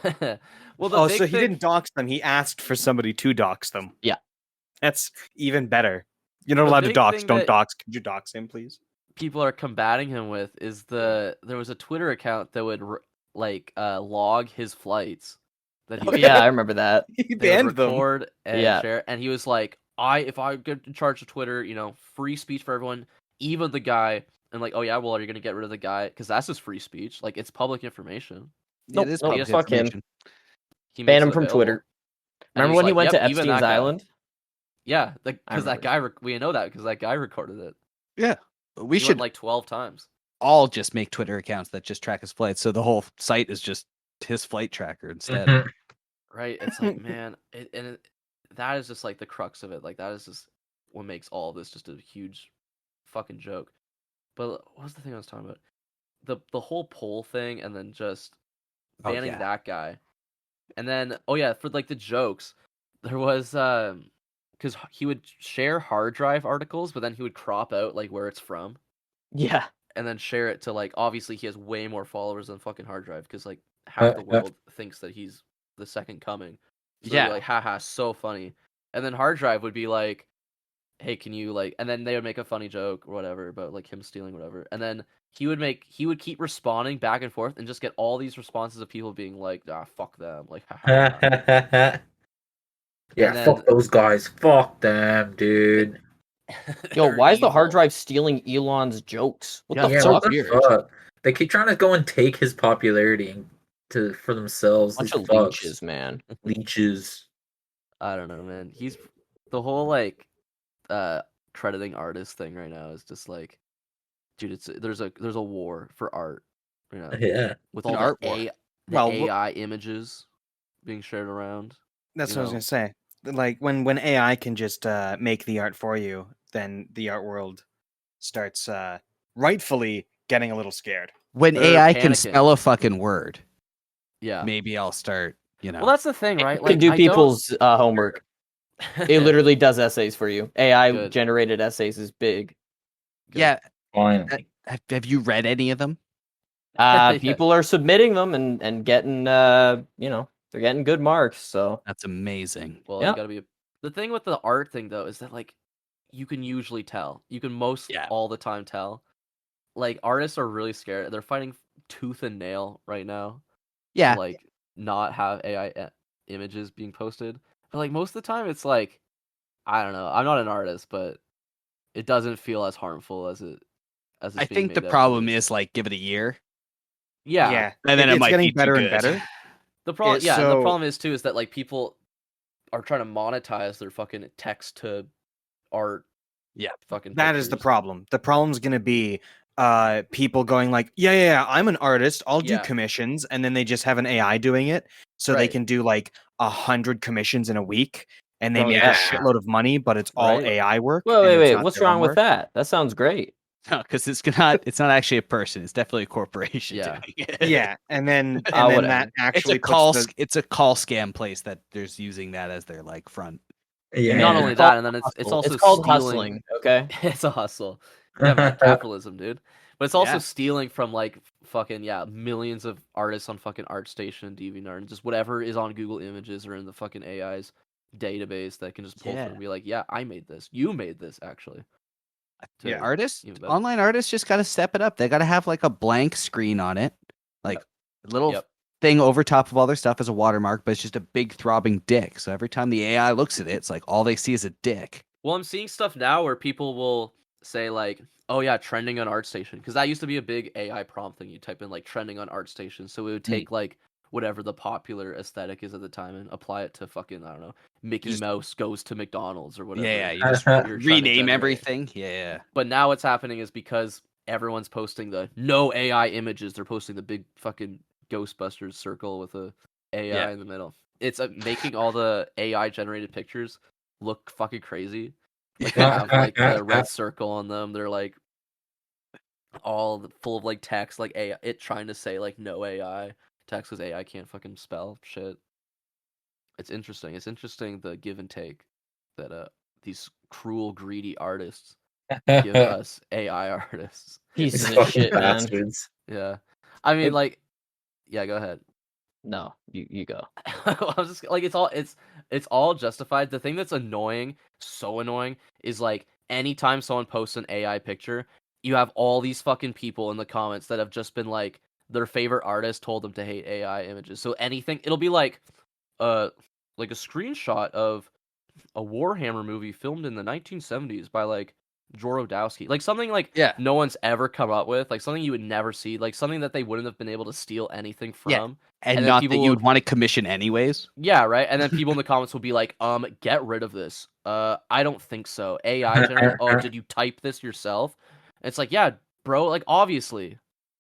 the well, the Oh, big so he thing- didn't dox them. He asked for somebody to dox them. Yeah. That's even better. You're not The allowed to big dox. thing Don't that- dox. Could you dox him, please? people are combating him with is there was a Twitter account that would log his flights that he oh, would, yeah, I remember that. He they would banned them. record and Yeah. share, and he was like, if I get in charge of Twitter, free speech for everyone, even the guy, and like, oh yeah, well, are you gonna get rid of the guy because that's his free speech? Like, it's public information. Nope, it is nope, public fuck him. information. He Ban makes him it from available. Twitter. And Remember he's when he like, went to "Yep, even Epstein's that guy." Island? Yeah, I because that remember guy we know that because that guy recorded it. Yeah, we He should went like 12 times. all just make Twitter accounts that just track his flights, so the whole site is just his flight tracker instead. Mhm. Right? It's like, man, that is just like the crux of it. Like, that is just what makes all of this just a huge fucking joke. But what was the thing I was talking about? The whole poll thing, and then just Oh, banning yeah. that guy, and then for like the jokes, there was because he would share hard drive articles, but then he would crop out like where it's from, Yeah. and then share it to like, obviously he has way more followers than fucking hard drive because like half the world thinks that he's the second coming. So Yeah. like, haha, so funny. And then hard drive would be like, hey, can you like, and then they would make a funny joke or whatever about like him stealing whatever, and then he would keep responding back and forth and just get all these responses of people being like, ah, fuck them, like, Yeah, And then- fuck those guys. Fuck them, dude. Yo, They're why is the hard evil. drive stealing Elon's jokes? What Yeah, the Yeah, so fuck? what the weird. fuck? They keep trying to go and take his popularity for themselves. Bunch These of fucks. leeches, man. Leeches. I don't know, man. He's the whole like crediting artists thing right now is just like, dude, there's a war for art, you know, Yeah. with An all art the, war. Well, AI images being shared around. That's you what I was know. gonna say. Like when AI can just make the art for you, then the art world starts rightfully getting a little scared. When They're AI can panicking. spell a fucking word, Yeah. maybe I'll start. You know. Well, that's the thing, right? It Like, can do I people's homework. don't... It literally does essays for you. AI Good. generated essays is big. Good. Yeah. Finally. Have you read any of them? Yeah. People are submitting them and getting they're getting good marks. So That's amazing. Well, Yeah. you gotta be. The thing with the art thing though is that like, you can usually tell. You can most Yeah. all the time tell. Like artists are really scared. They're fighting tooth and nail right now. Yeah. To, like not have AI images being posted. But like most of the time, it's like, I don't know. I'm not an artist, but it doesn't feel as harmful as it's I being think the made out to problem be. is like give it a year, Yeah. and then it it's might getting be too better and good. better. The problem, It's yeah, and the so- problem is too is that like people are trying to monetize their fucking text to art. Yeah. Fucking. That is the pictures. problem. The problem's gonna be people going like, yeah, I'm an artist, I'll do Yeah. commissions, and then they just have an AI doing it, so they Right. can do like 100 commissions in a week, and they Oh, make yeah. a shitload of money, but it's all Right. AI work. wait, and it's wait. not What's their own wrong with work. that? That sounds great. No, because it's not actually a person. It's definitely a corporation Yeah. doing it. Yeah, and then Whatever. that It's actually a call. puts the, It's a call scam place that there's using that as their like front. Yeah. Not only It's called that, and then it's hustle. also It's called stealing. hustling. Okay. It's a hustle. Yeah, man, capitalism, dude. But it's also Yeah. stealing from like fucking millions of artists on fucking ArtStation and DeviantArt and just whatever is on Google Images or in the fucking AI's database that can just pull Yeah. from and be like, yeah, I made this. You made this actually. To Yeah. Artists, even better. online artists just got to step it up. They got to have like a blank screen on it, like a little Yep. thing over top of all their stuff as a watermark, but it's just a big throbbing dick. So every time the AI looks at it, it's like all they see is a dick. Well, I'm seeing stuff now where people will say like, "Oh yeah, trending on ArtStation," because that used to be a big AI prompt thing. You type in like trending on ArtStation, so it would take like whatever the popular aesthetic is at the time and apply it to fucking, I don't know, Mickey Just- Mouse goes to McDonald's or whatever. Yeah, you just you're trying to rename generate. everything. Yeah. But now what's happening is because everyone's posting the no AI images, they're posting the big fucking Ghostbusters circle with a AI Yeah. in the middle. It's making all the AI generated pictures look fucking crazy. Like they have like the red circle on them. They're like all full of like text, like AI, it trying to say like no AI text because AI can't fucking spell shit. It's interesting. It's interesting the give and take that these cruel, greedy artists give us AI artists. Pieces These of fucking shit, man. bastards. Yeah, I mean, It- like, yeah, go ahead. No, you go. I was just like, it's all justified. The thing that's annoying, so annoying, is like anytime someone posts an AI picture, you have all these fucking people in the comments that have just been like their favorite artist told them to hate AI images. So anything, it'll be like a screenshot of a Warhammer movie filmed in the 1970s by like Jorodowski, like something like Yeah. no one's ever come up with, like something you would never see, like something that they wouldn't have been able to steal anything from. Yeah. And then not people that you will- would want to commission anyways. Yeah, right. And then people in the comments will be like, get rid of this. I don't think so. AI generated. Oh, did you type this yourself? And it's like, yeah, bro. Like, obviously.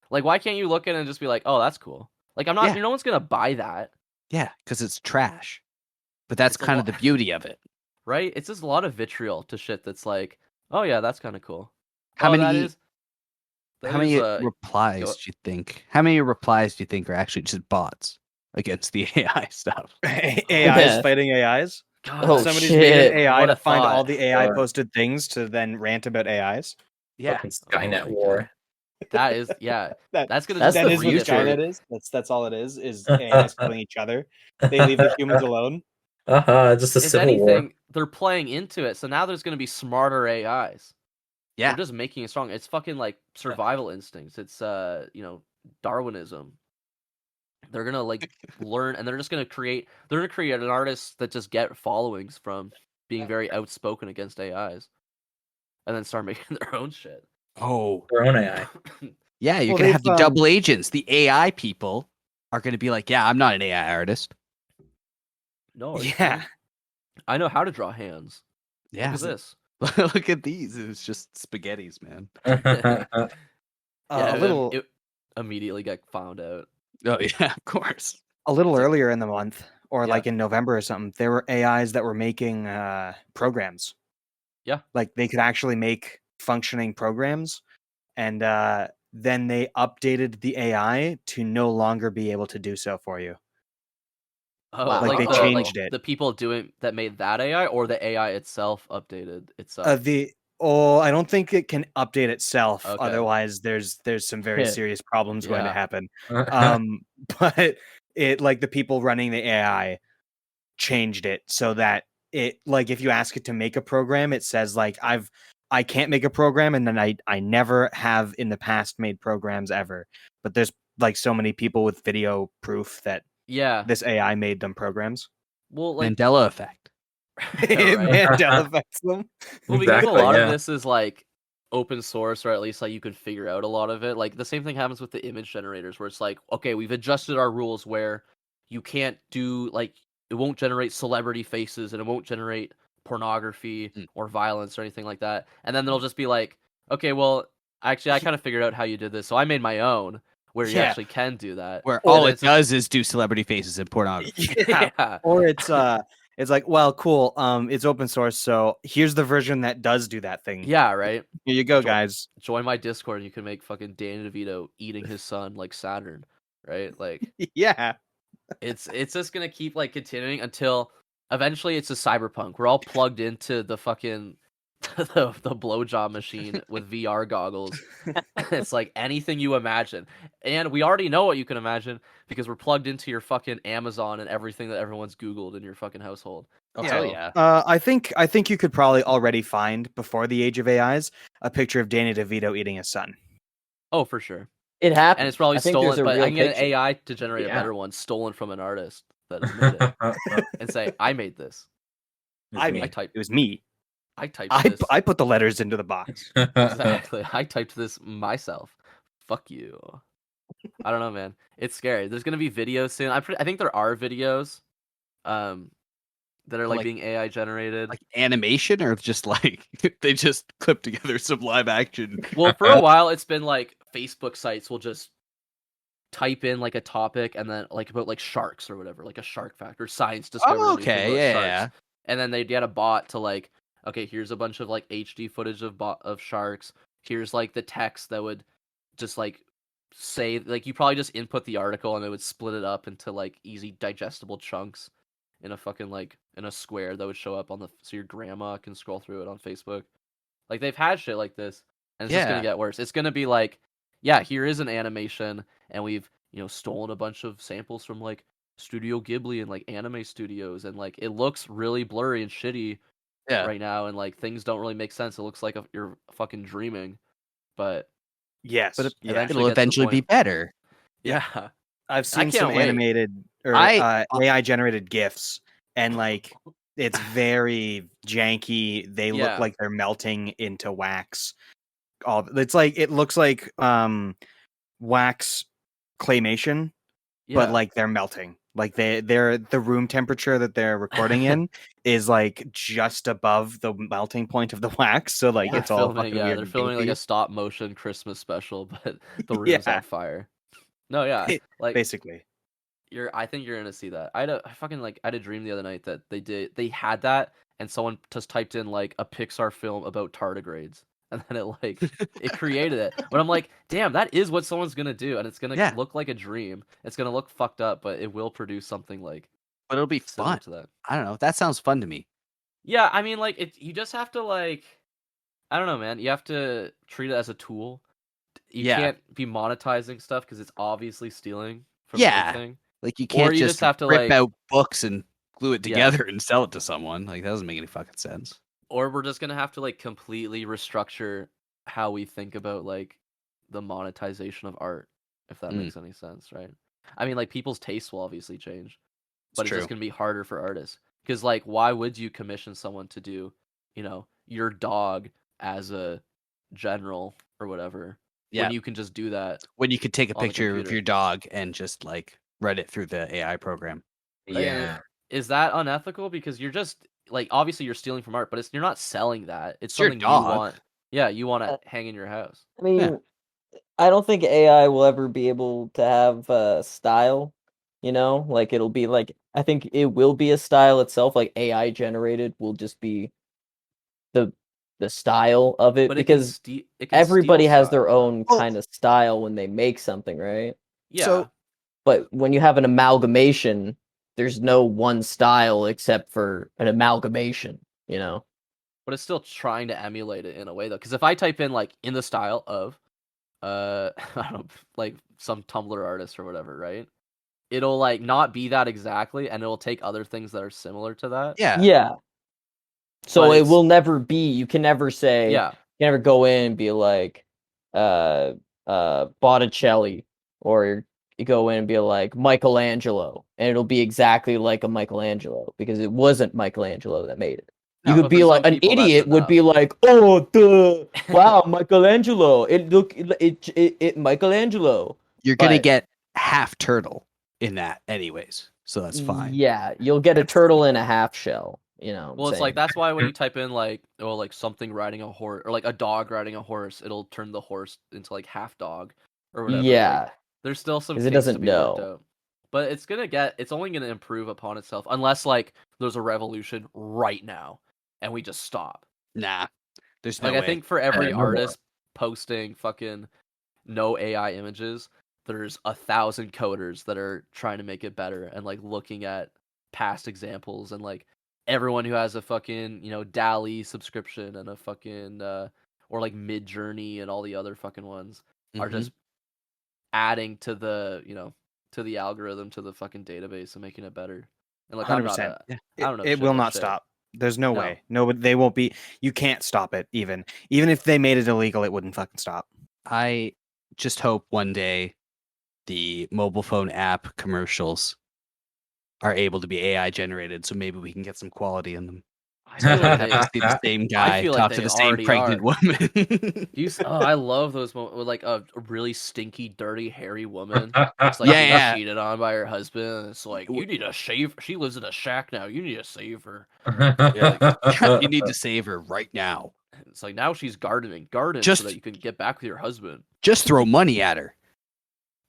Like, why can't you look at it and just be like, oh, that's cool. Like, I'm not. Yeah. No one's gonna buy that, Yeah, because it's trash. But that's It's a kind of lot- the beauty of it. right? It's just a lot of vitriol to shit that's like, oh yeah, that's kind of cool. How Oh, many- that is- How many go- replies do you think? How many replies do you think are actually just bots against the AI stuff? AIs Yeah. fighting AIs. God, Oh, Somebody's shit. made an AI What to a find thought. all the AI Fuck. posted things to then rant about AIs. Yeah. Fucking Skynet my war. That is, yeah. That's gonna That's just That the is what breed future. it. Skynet is. That's all it is AIs killing each other. They leave the humans alone. Just a If civil anything, war. they're playing into it. So now there's going to be smarter AIs. Yeah. They're just making it strong. It's fucking like survival instincts. It's Darwinism. They're gonna like learn, and they're gonna create an artist that just get followings from being very outspoken against AIs, and then start making their own shit. Oh, Their own AI. yeah, you're gonna have the double agents. The AI people are gonna be like, yeah, I'm not an AI artist. No, Yeah. I know how to draw hands. Yeah, Look at this. Look at these. It's just spaghettis, man. A little It immediately got found out. Oh yeah, of course. a little earlier in the month, or Yeah. like in November or something, there were AIs that were making programs. Yeah. Like they could actually make functioning programs, and then they updated the AI to no longer be able to do so for you. Oh, Wow. Like they changed it. The people that made that AI, or the AI itself updated itself. I don't think it can update itself. Okay. Otherwise, there's some very serious problems going to Yeah. happen. But it, like, the people running the AI changed it so that it, like, if you ask it to make a program, it says like I can't make a program, and then I never have in the past made programs ever. But there's like so many people with video proof that this AI made them programs. Well, like Mandela effect. Mandela affects them. Well, because Exactly, a lot yeah. of this is like open source, or at least like you could figure out a lot of it. Like the same thing happens with the image generators, where it's like, okay, we've adjusted our rules where you can't do like it won't generate celebrity faces and it won't generate pornography or violence or anything like that. And then they'll just be like, okay, well, actually, I kind of figured out how you did this, so I made my own where you actually can do that. Where all it does is do celebrity faces and pornography. Yeah. Or it's like, well, cool. It's open source, so here's the version that does do that thing. Yeah, right. Here you go, guys. Join my Discord. You can make fucking Danny DeVito eating his son like Saturn, right? Like, yeah, it's just gonna keep like continuing until eventually it's a cyberpunk. We're all plugged into the fucking the blowjob machine with VR goggles. It's like anything you imagine, and we already know what you can imagine because we're plugged into your fucking Amazon and everything that everyone's Googled in your fucking household. Yeah. I think you could probably already find, before the age of AIs, a picture of Danny DeVito eating his son. Oh, for sure. It happened, and it's probably stolen. But I can get an picture. AI to generate a better one, stolen from an artist that made it, and say, "I made this. It was me. I typed this. I put the letters into the box. Exactly. I typed this myself. Fuck you." I don't know, man. It's scary. There's gonna be videos soon. I think there are videos, that are like being AI generated, like animation, or just like they just clip together some live action. Well, for a while, it's been like Facebook sites will just type in like a topic and then like about like sharks or whatever, like a shark fact or science discovery. Oh, okay, yeah. And then they'd get a bot to like, okay, here's a bunch of like HD footage of sharks. Here's like the text that would just like say, like, you probably just input the article and it would split it up into like easy digestible chunks in a fucking like in a square that would show up on so your grandma can scroll through it on Facebook. Like, they've had shit like this, and it's just gonna get worse. It's gonna be like, yeah, here is an animation, and we've stolen a bunch of samples from like Studio Ghibli and like anime studios, and like it looks really blurry and shitty right now, and like things don't really make sense. It looks like you're fucking dreaming, but yes, but it'll eventually be better. Yeah. I've seen can't some wait. animated or AI generated GIFs, and like it's very janky. They look like they're melting into wax. It looks like wax claymation, but like they're melting. Like they're the room temperature that they're recording in is like just above the melting point of the wax. So like it's all fucking weird. They're filming like a stop motion Christmas special, but the room's on fire. No, yeah, like basically. I think you're gonna see that. I had a dream the other night that they had that, and someone just typed in like a Pixar film about tardigrades, and then it created it. But I'm like, damn, that is what someone's gonna do, and it's gonna look like a dream. It's gonna look fucked up, but it will produce something like. But it'll be fun. To that. I don't know. That sounds fun to me. Yeah, I mean, like you just have to like, I don't know, man. You have to treat it as a tool. You can't be monetizing stuff because it's obviously stealing from everything. Like you can't just have to rip out books and glue it together and sell it to someone. Like that doesn't make any fucking sense. Or we're just gonna have to like completely restructure how we think about like the monetization of art, if that makes any sense, right? I mean, like people's tastes will obviously change, but it's just gonna be harder for artists. Because like, why would you commission someone to do, your dog as a general or whatever? Yeah. When you can just do that. When you could take a picture of your dog and just like write it through the AI program. Yeah. Is that unethical? Because you're just like, obviously you're stealing from art, but you're not selling that. It's your something you dog. want. Yeah, you want to hang in your house. I mean, I don't think AI will ever be able to have style. Like it'll be like, I think it will be a style itself. Like AI generated will just be the style of it, But because it can everybody steal has style. their own kind of style when they make something, right? Yeah. So, but when you have an amalgamation, there's no one style except for an amalgamation, But it's still trying to emulate it in a way though. Because if I type in like in the style of I don't know, like some Tumblr artist or whatever, right? It'll like not be that exactly, and it'll take other things that are similar to that. Yeah. So But it will never be. You can never say. Yeah. You can never go in and be like, Botticelli, or you go in and be like Michelangelo, and it'll be exactly like a Michelangelo because it wasn't Michelangelo that made it. You could be like, an idiot would be like, oh, duh, wow, Michelangelo. It Michelangelo. You're gonna get half turtle in that, anyways, so that's fine. Yeah, you'll get a turtle in a half shell. Well, it's like that's why when you type in like, like something riding a horse or like a dog riding a horse, it'll turn the horse into like half dog or whatever. Yeah, like, there's still some because kinks it doesn't to be worked know. out. But it's only gonna improve upon itself unless like there's a revolution right now and we just stop. Nah, there's no way. I think for every no artist posting fucking no AI images, there's 1,000 coders that are trying to make it better and like looking at past examples, and like everyone who has a fucking DALL-E subscription and a fucking or like Midjourney and all the other fucking ones are just adding to the to the algorithm, to the fucking database, and making it better. And like 100%. I don't know. It will not stop. There's no way. No, they won't be. You can't stop it. Even if they made it illegal, it wouldn't fucking stop. I just hope one day the mobile phone app commercials are able to be AI generated, so maybe we can get some quality in them. I feel like they see the same guy talk to the same pregnant woman. I love those moments with like a really stinky, dirty, hairy woman. It's like being cheated on by her husband. It's like, you need to save. She lives in a shack now. You need to save her. You need to save her right now. It's like, now she's garden so that you can get back with your husband. Just throw money at her.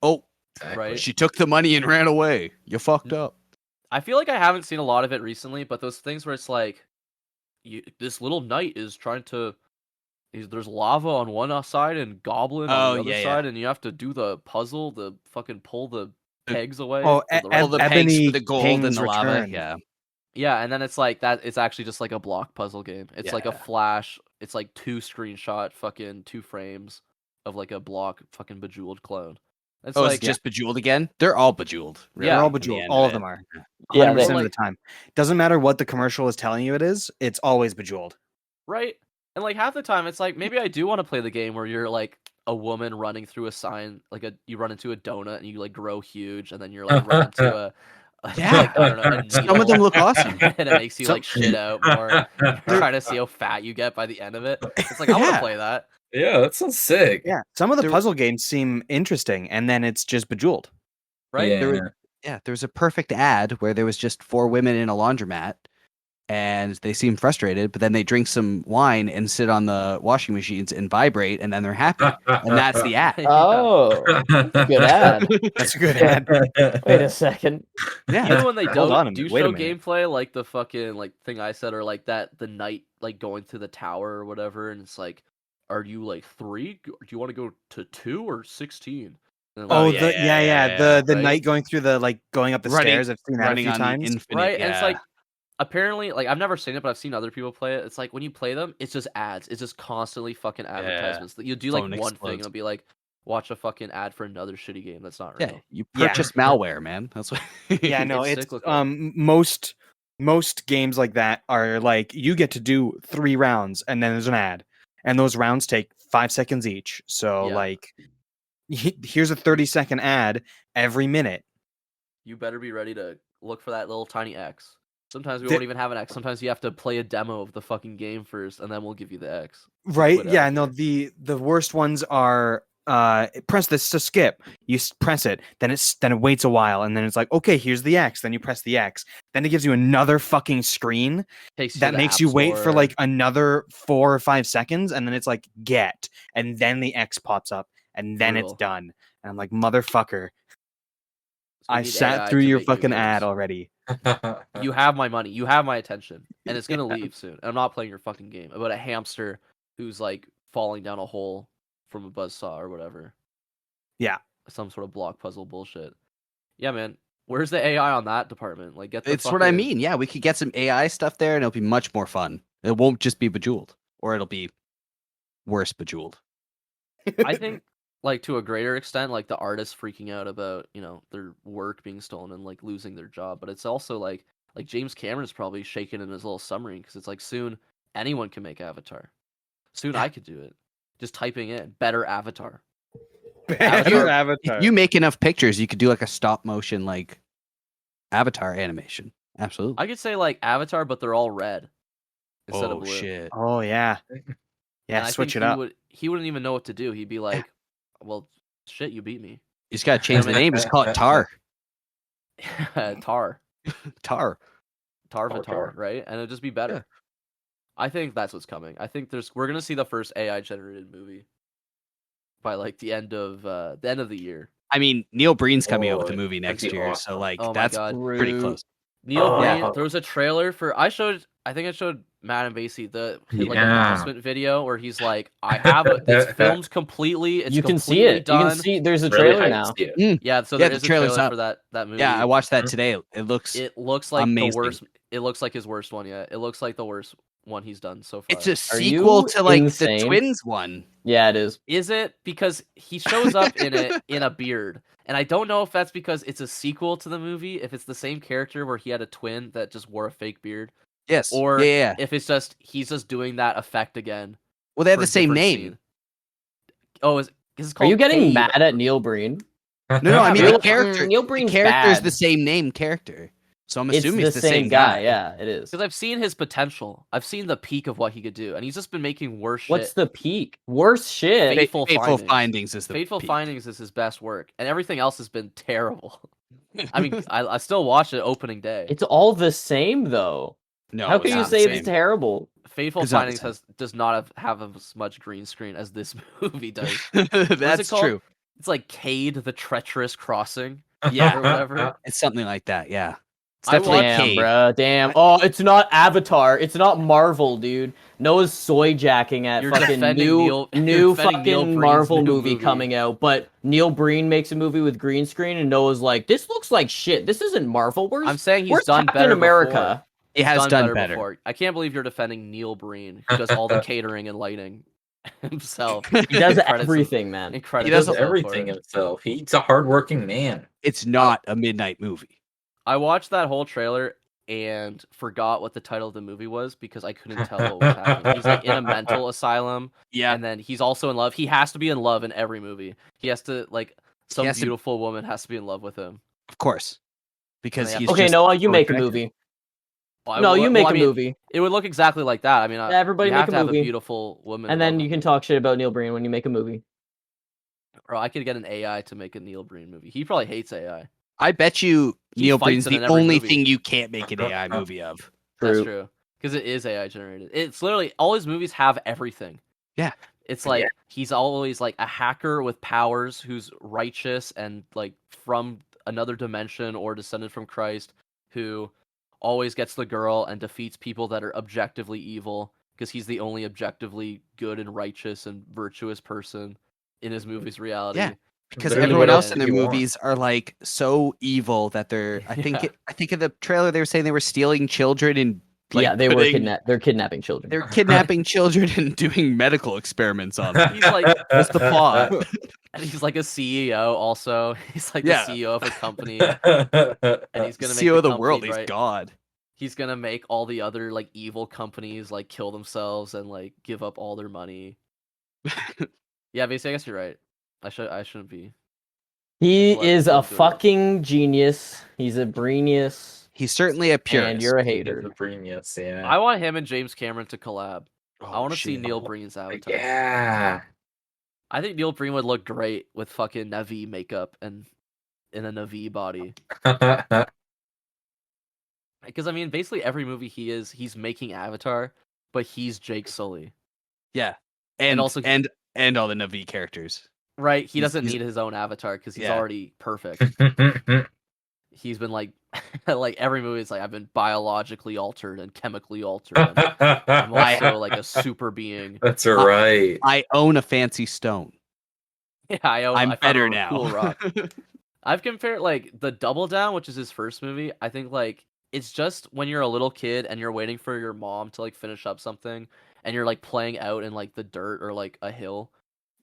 Oh, right. She took the money and ran away. You fucked up. I feel like I haven't seen a lot of it recently, but those things where it's like, this little knight is trying to. There's lava on one side and goblin on the other side, and you have to do the puzzle, the fucking pull the pegs away. All the pegs for the gold and the lava. Yeah, and then it's like that. It's actually just like a block puzzle game. It's like a flash. It's like 2 screenshot, fucking 2 frames of like a block, fucking Bejeweled clone. It's like just Bejeweled again. They're all Bejeweled. Really. Yeah, they're all Bejeweled. All of them are. 100% of the time. Doesn't matter what the commercial is telling you it is. It's always Bejeweled. Right. And like half the time, it's like, maybe I do want to play the game where you're like a woman running through a sign, like you run into a donut and you like grow huge, and then you're like run into a. Like, I don't know, some of them look awesome, and it makes you like shit out more. You're trying to see how fat you get by the end of it. It's like, I want to play that. Yeah, that sounds sick. Yeah, some of the puzzle games seem interesting, and then it's just Bejeweled. Right? There was a perfect ad where there was just 4 women in a laundromat, and they seem frustrated, but then they drink some wine and sit on the washing machines and vibrate, and then they're happy. And that's the ad. Oh, good ad. That's a good ad. Wait a second. Yeah. Even when they don't do show gameplay, like the fucking like thing I said, or like the knight like going to the tower or whatever, and it's like, are you like 3? Do you want to go to 2 or 16? Like, the knight going through the going up the stairs. I've seen that a few times. Infinite, right? And it's like, apparently, like, I've never seen it, but I've seen other people play it. It's like when you play them, it's just ads. It's just constantly fucking advertisements. You do like one thing, and it'll be like, watch a fucking ad for another shitty game that's not real. Yeah, you purchase malware, man. That's what. Yeah, no, it's most most games like that are like you get to do 3 rounds and then there's an ad, and those rounds take 5 seconds each. So Yeah. like, here's a 30-second ad every minute. You better be ready to look for that little tiny X. Sometimes we The- won't even have an X. Sometimes you have to play a demo of the fucking game first, and then we'll give you the X. Right? Put Yeah. out No. here. The worst ones are press this to skip. You press it, then it waits a while, and then it's like, okay, here's the X. Then you press the X. Then it gives you another fucking screen Takes you to that the makes App you wait for Store. like another 4 or 5 seconds, and then it's like get, and then the X pops up, and then it's Brutal. done. And I'm like, motherfucker, So we I need sat AI through to your make new fucking ad games. already. You have my money. You have my attention, and it's gonna Yeah. leave soon. And I'm not playing your fucking game about a hamster who's like falling down a hole from a buzzsaw or whatever. Yeah. Some sort of block puzzle bullshit. Yeah, man. Where's the AI on that department? Like, get the It's what I fucking- mean. Yeah, we could get some AI stuff there, and it'll be much more fun. It won't just be Bejeweled, or it'll be worse Bejeweled. I think, like, to a greater extent, like the artists freaking out about, you know, their work being stolen and like losing their job, but it's also like James Cameron's probably shaking in his little submarine because it's like soon anyone can make Avatar. Soon I could do it. Just typing in better Avatar. Better If Avatar. you make enough pictures, you could do like a stop motion like Avatar animation. Absolutely. I could say like Avatar, but they're all red instead of Oh blue. shit! Oh yeah. And Yeah, I switch it think up. He wouldn't even know what to do. He'd be like, "Well, shit, you beat me." You just gotta change the name. Just call it Tar. Tar, Tar. Tarvatar, right? And it'd just be better. Yeah. I think that's what's coming. I think we're gonna see the first AI generated movie by like the end of the year. I mean, Neil Breen's coming out with a Oh, movie that'd next be year, awesome. so like Oh my that's God. pretty Rude. close. Neil Oh. Breen, there was a trailer for I think I showed Matt and Basie the like Yeah. announcement video where he's like, I have it's filmed completely. It's You can see completely it. You Done. can see there's a Really trailer hyped now. to see it. Yeah, so Yeah, there is the a trailer's trailer up. for that movie. Yeah, I watched that Mhm. today. It looks. It looks like amazing. the worst. It looks like his worst one yet. It looks like the worst one he's done so far. It's a Are sequel you to like insane? the Twins one. Yeah, it is. Is it because he shows up in it in a beard? And I don't know if that's because it's a sequel to the movie, if it's the same character where he had a twin that just wore a fake beard, Yes. or yeah. if it's just he's just doing that effect again. Well, they have for the a same different name. scene. Oh, is it Are called you getting Cade? mad at Neil Breen? No, I mean Neil- the character. Neil The Breen's character is bad. the same name character. So I'm It's assuming the it's the same same guy. Yeah, it is. Because I've seen his potential. I've seen the peak of what he could do, and he's just been making worse shit. What's the peak? Worse shit. Fateful Fateful Findings. Findings is the Fateful peak. Findings is his best work, and everything else has been terrible. I mean, I still watched it opening day. It's all the same though. No, How can it's you not the say same. it's terrible? Fateful It's not the Findings does not have as much green screen as this movie does. That's called? true. It's like Cade, the Treacherous Crossing, Yeah. or whatever. It's something like that. Yeah. It's I definitely Damn, Cade. bruh. Damn. Oh, it's not Avatar. It's not Marvel, dude. Noah's soy jacking at You're fucking defending new Neil- you're new defending Neil fucking Breen's Marvel new movie movie. coming out, but Neil Breen makes a movie with green screen, and Noah's like, "This looks like shit. This isn't Marvel. I'm saying he's where's done Captain better America?" before. He has done better. Before. I can't believe you're defending Neil Breen, who does all the catering and lighting himself. He does Credits him- everything, man. and credits He does himself for everything it. himself. He's a hardworking man. It's not a midnight movie. I watched that whole trailer and forgot what the title of the movie was because I couldn't tell what was happening. He's like in a mental asylum, Yeah. and then he's also in love. He has to be in love in every movie. He has to some has to- beautiful woman has to be in love with him. Of course. Because Yeah. he's Okay, just Noah, you so make a attractive. movie. Well, No, you make I a mean, movie, It would look exactly like that. I mean, Everybody you make have a to have movie. a beautiful woman, and in then love you with can you. talk shit about Neil Breen when you make a movie. Bro, I could get an AI to make a Neil Breen movie. He probably hates AI. I bet you He Neil fights Breen's it the in every only movie. thing you can't make an AI movie of. That's True. true. Because it is AI generated. It's literally all his movies have everything. Yeah. It's like he's always like a hacker with powers who's righteous and like from another dimension or descended from Christ who always gets the girl and defeats people that are objectively evil because he's the only objectively good and righteous and virtuous person in his movie's reality. Yeah. Because Literally everyone what else else in do their you want? movies are like so evil that they're. I think. Yeah. I think in the trailer they were saying they were stealing children and like yeah, they were putting- They're kidnapping children. They're kidnapping children and doing medical experiments on them. He's like That's the plot. and he's like a CEO also. He's like Yeah. the CEO of a company and he's gonna make CEO of the company world. He's bright. God. he's gonna make all the other like evil companies like kill themselves and like give up all their money. Yeah, Basie, I guess you're right. I shouldn't be. He Let is him a do it. fucking genius. He's a Breenius. He's certainly a purist. And you're a He's hater. a Breenius, yeah. I want him and James Cameron to collab. Oh, I want to see shit. Neil Breen's Avatar. Yeah. I think Neil Breen would look great with fucking Navi makeup and in a Navi body. Because I mean, basically every movie he's making Avatar, but he's Jake Sully. Yeah, and also and all the Navi characters. Right, he He's- doesn't he's- need his own avatar because he's Yeah. already perfect. He's been like, like every movie is like I've been biologically altered and chemically altered. And I'm also like a super being. That's right. I own a fancy stone. Yeah, I'm I found better a now. Cool rock. I've compared like the Double Down, which is his first movie. I think like it's just when you're a little kid and you're waiting for your mom to like finish up something, and you're like playing out in like the dirt or like a hill.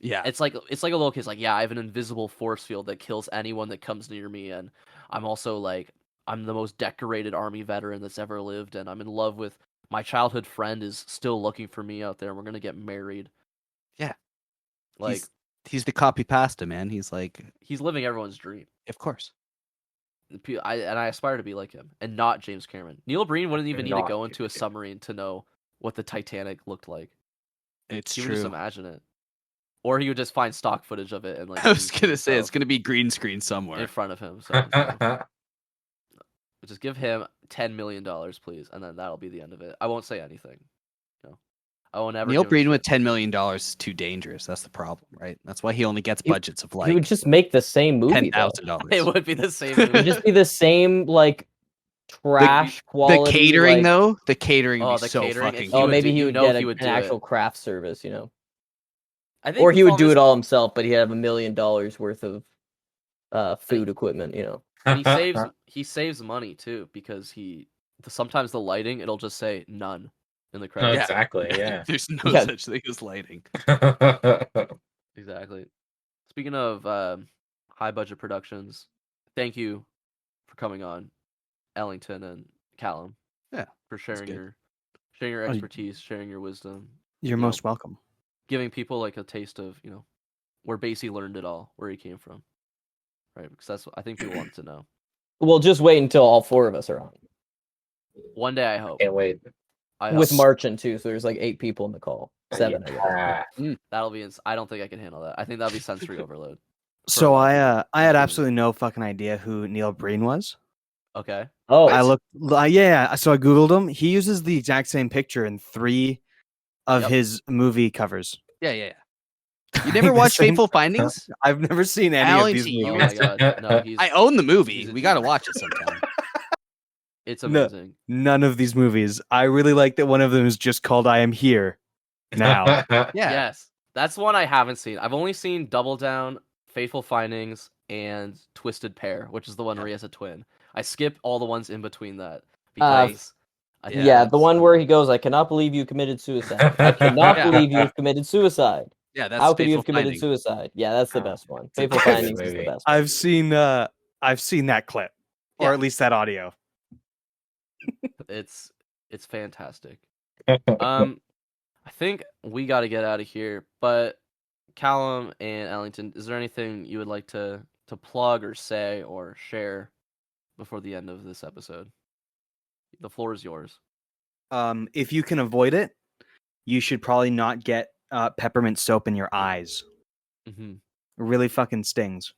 Yeah, It's like a little kid's like, yeah, I have an invisible force field that kills anyone that comes near me, and I'm also like I'm the most decorated army veteran that's ever lived, and I'm in love with my childhood friend is still looking for me out there, and we're gonna get married. Yeah. Like he's the copy pasta, man. He's like, he's living everyone's dream. of course. I aspire to be like him, and not James Cameron. Neil Breen wouldn't even need to Not go into a James submarine to know what the Titanic looked like. It's He would just true. imagine it, or he would just find stock footage of it and like. I was use gonna say it's himself gonna be green screen in somewhere. front of him. So. Just give him $10 million, please, and then that'll be the end of it. I won't say anything. No, I won't ever. Neil give him Breen with shit. $10 million is too dangerous. That's the problem, right? That's why he only gets He- budgets of He would like just make the same movie, though. $10,000. It would be the same. It would Movie. just be the same, like, trash The quality. catering like, though, the catering Oh, would be the so catering, fucking. he Oh, would maybe do- he you would know get he would an do actual it. craft service, I think or he the would problem do is it all himself, but he'd have $1 million worth of food equipment. He saves money too because sometimes the lighting it'll just say none in the credits. Yeah. Exactly, yeah. There's no Yeah. such thing as lighting. Exactly. Speaking of high budget productions, thank you for coming on, Ellington and Callum. Yeah, for sharing good. your Oh, you- expertise, sharing your wisdom, You're you know, most welcome. giving people like a taste of where Basie learned it all, where he came from, right? Because that's what I think people want to know. Well, just wait until all 4 of us are on. One day, I hope. Can't wait. I With hope. Marchin, too, so there's like 8 people in the call. 7, I guess. Yeah. That'll be. I don't think I can handle that. I think that'll be sensory overload. So I had included. absolutely no fucking idea who Neil Breen was. Okay. Oh, I looked, yeah. So I googled him. He uses the exact same picture in 3 of Yep. his movie covers. Yeah. You never watched The same- Fateful Findings? I've never seen any Ellington, of these you Oh movies. my god. No, I own the movie. he's a We got to genius. watch it sometime. It's No. amazing. None of these movies. I really like that one of them is just called I Am Here now. Yeah. Yes, that's one I haven't seen. I've only seen Double Down, Fateful Findings, and Twisted Pair, which is the one where he has a twin. I skip all the ones in between that because I think yeah, that's- the one where he goes, I cannot believe you committed suicide. I cannot Yeah. believe you've committed suicide. Yeah, that's How could you Fateful have committed Findings. suicide? Yeah, that's the Oh, best one. it's a Fateful good Findings is the movie. best one. I've seen that clip, or Yeah. at least that audio. It's fantastic. I think we got to get out of here. But Callum and Ellington, is there anything you would like to plug or say or share before the end of this episode? The floor is yours. If you can avoid it, you should probably not get peppermint soap in your eyes. Mm-hmm. It really fucking stings.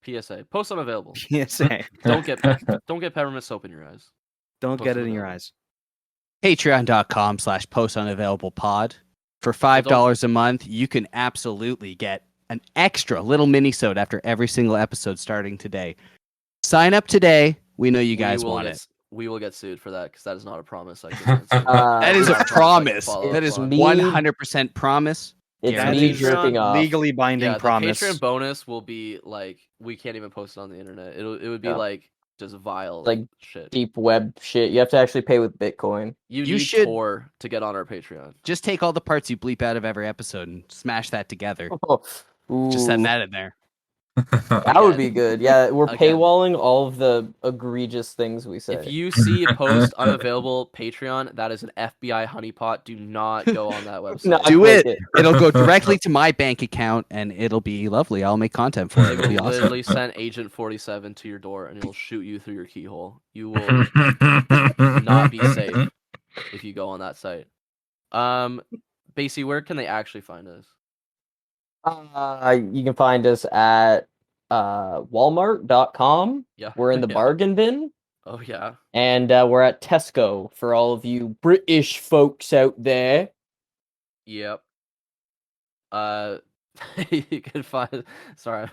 PSA. Post unavailable. PSA. Don't get peppermint soap in your eyes. Don't Post get it in your unavailable. eyes. Patreon.com/postunavailablepod. For $5 a month, you can absolutely get an extra little mini-sode after every single episode starting today. Sign up today. We know you guys want it. We will get sued for that because that is not a promise I can. That is a not promise. follow That up is on. 100% promise. It's Yeah, me Patreon jerking off. Legally binding Yeah, the promise. Patreon bonus will be like we can't even post it on the internet. It would be Yeah. like just vile Like, shit. Deep web shit. You have to actually pay with Bitcoin. You You need should- Tor to get on our Patreon. Just take all the parts you bleep out of every episode and smash that together. Ooh. Just send that in there. That would be good. Yeah, we're Again. paywalling all of the egregious things we say. If you see a post unavailable Patreon, that is an FBI honeypot. Do not go on that website. Not Do click it. It'll go directly to my bank account, and it'll be lovely. I'll make content for it. They It'll be will awesome. literally send Agent 47 to your door, and it'll shoot you through your keyhole. You will not be safe if you go on that site. Basie, where can they actually find us? You can find us at Walmart.com. Yeah, We're in the bargain bin. Oh yeah. And we're at Tesco for all of you British folks out there. Yep. You can find. Sorry,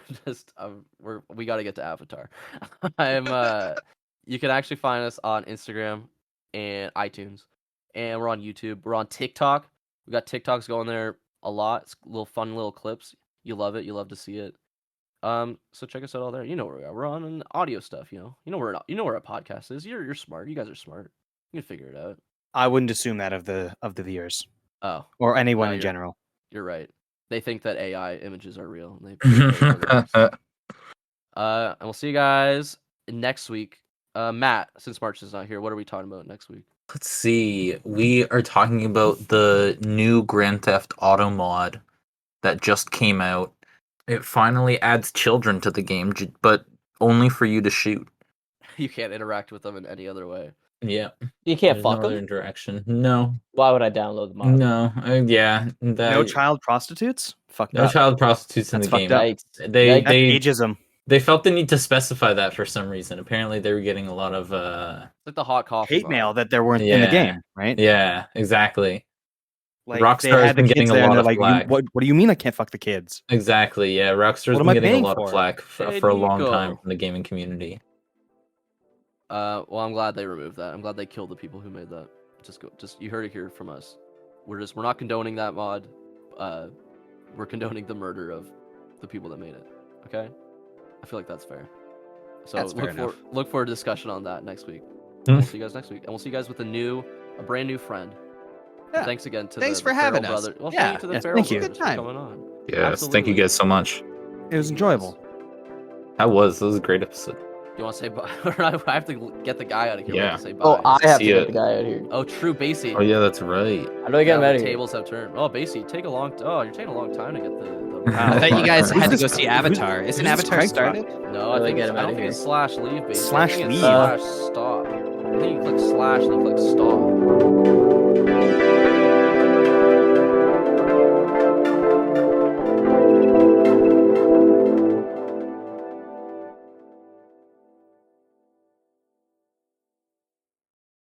we got to get to Avatar. You can actually find us on Instagram and iTunes, and we're on YouTube. We're on TikTok. We got TikToks going there a lot. It's little fun little clips. You love it. You love to see it. So check us out all there. You know where we are. We're on audio stuff. You know where a podcast is. You're smart. You guys are smart. You can figure it out. I wouldn't assume that of the viewers. Oh, or anyone in general. You're right. They think that AI images are real. And we'll see you guys next week. Matt, since March is not here, what are we talking about next week? Let's see. We are talking about the new Grand Theft Auto mod that just came out. It finally adds children to the game, but only for you to shoot. You can't interact with them in any other way. Yeah. You can't There's fuck no them? interaction. No. Why would I download the mod? No. Yeah. No child prostitutes? Fuck no child prostitutes in That's the game. Yikes. They That's ageism. They felt the need to specify that for some reason. Apparently, they were getting a lot of like the hot coffee hate mail that there weren't in the game, right? Yeah, exactly. Like Rockstar has been getting a lot of flack. What do you mean I can't fuck the kids? Exactly. Yeah, Rockstar's been getting a lot of flack for a long time from the gaming community. Well, I'm glad they removed that. I'm glad they killed the people who made that. Just you heard it here from us. We're not condoning that mod. We're condoning the murder of the people that made it. Okay. I feel like that's fair. So That's look for a discussion on that next week. We'll see you guys next week, and we'll see you guys with a brand new friend. Yeah. Thanks again to Thanks the for having Ferrall us. Brothers. Well, Yeah. thank you to the Yes, Ferrall thank you. Brothers Good time. for coming on. Yes, thank you guys so much. It was enjoyable. That was a great episode. Do you want to say bye? I have to get the guy out of here. Yeah. We have to say bye. Oh, I have to See get it. the guy out here. Oh, true, Basie. Oh yeah, that's right. How do I get him Now out the of here? tables have turned. Oh, Basie, you're taking a long time to get the I thought you guys had to Who's go this- see Avatar. Isn't who's this Avatar Craig started? No, How I do I think get it's, him I out don't of think here? it's slash leave, Basie. Slash I think it's leave. slash stop. I think you click slash and you click stop.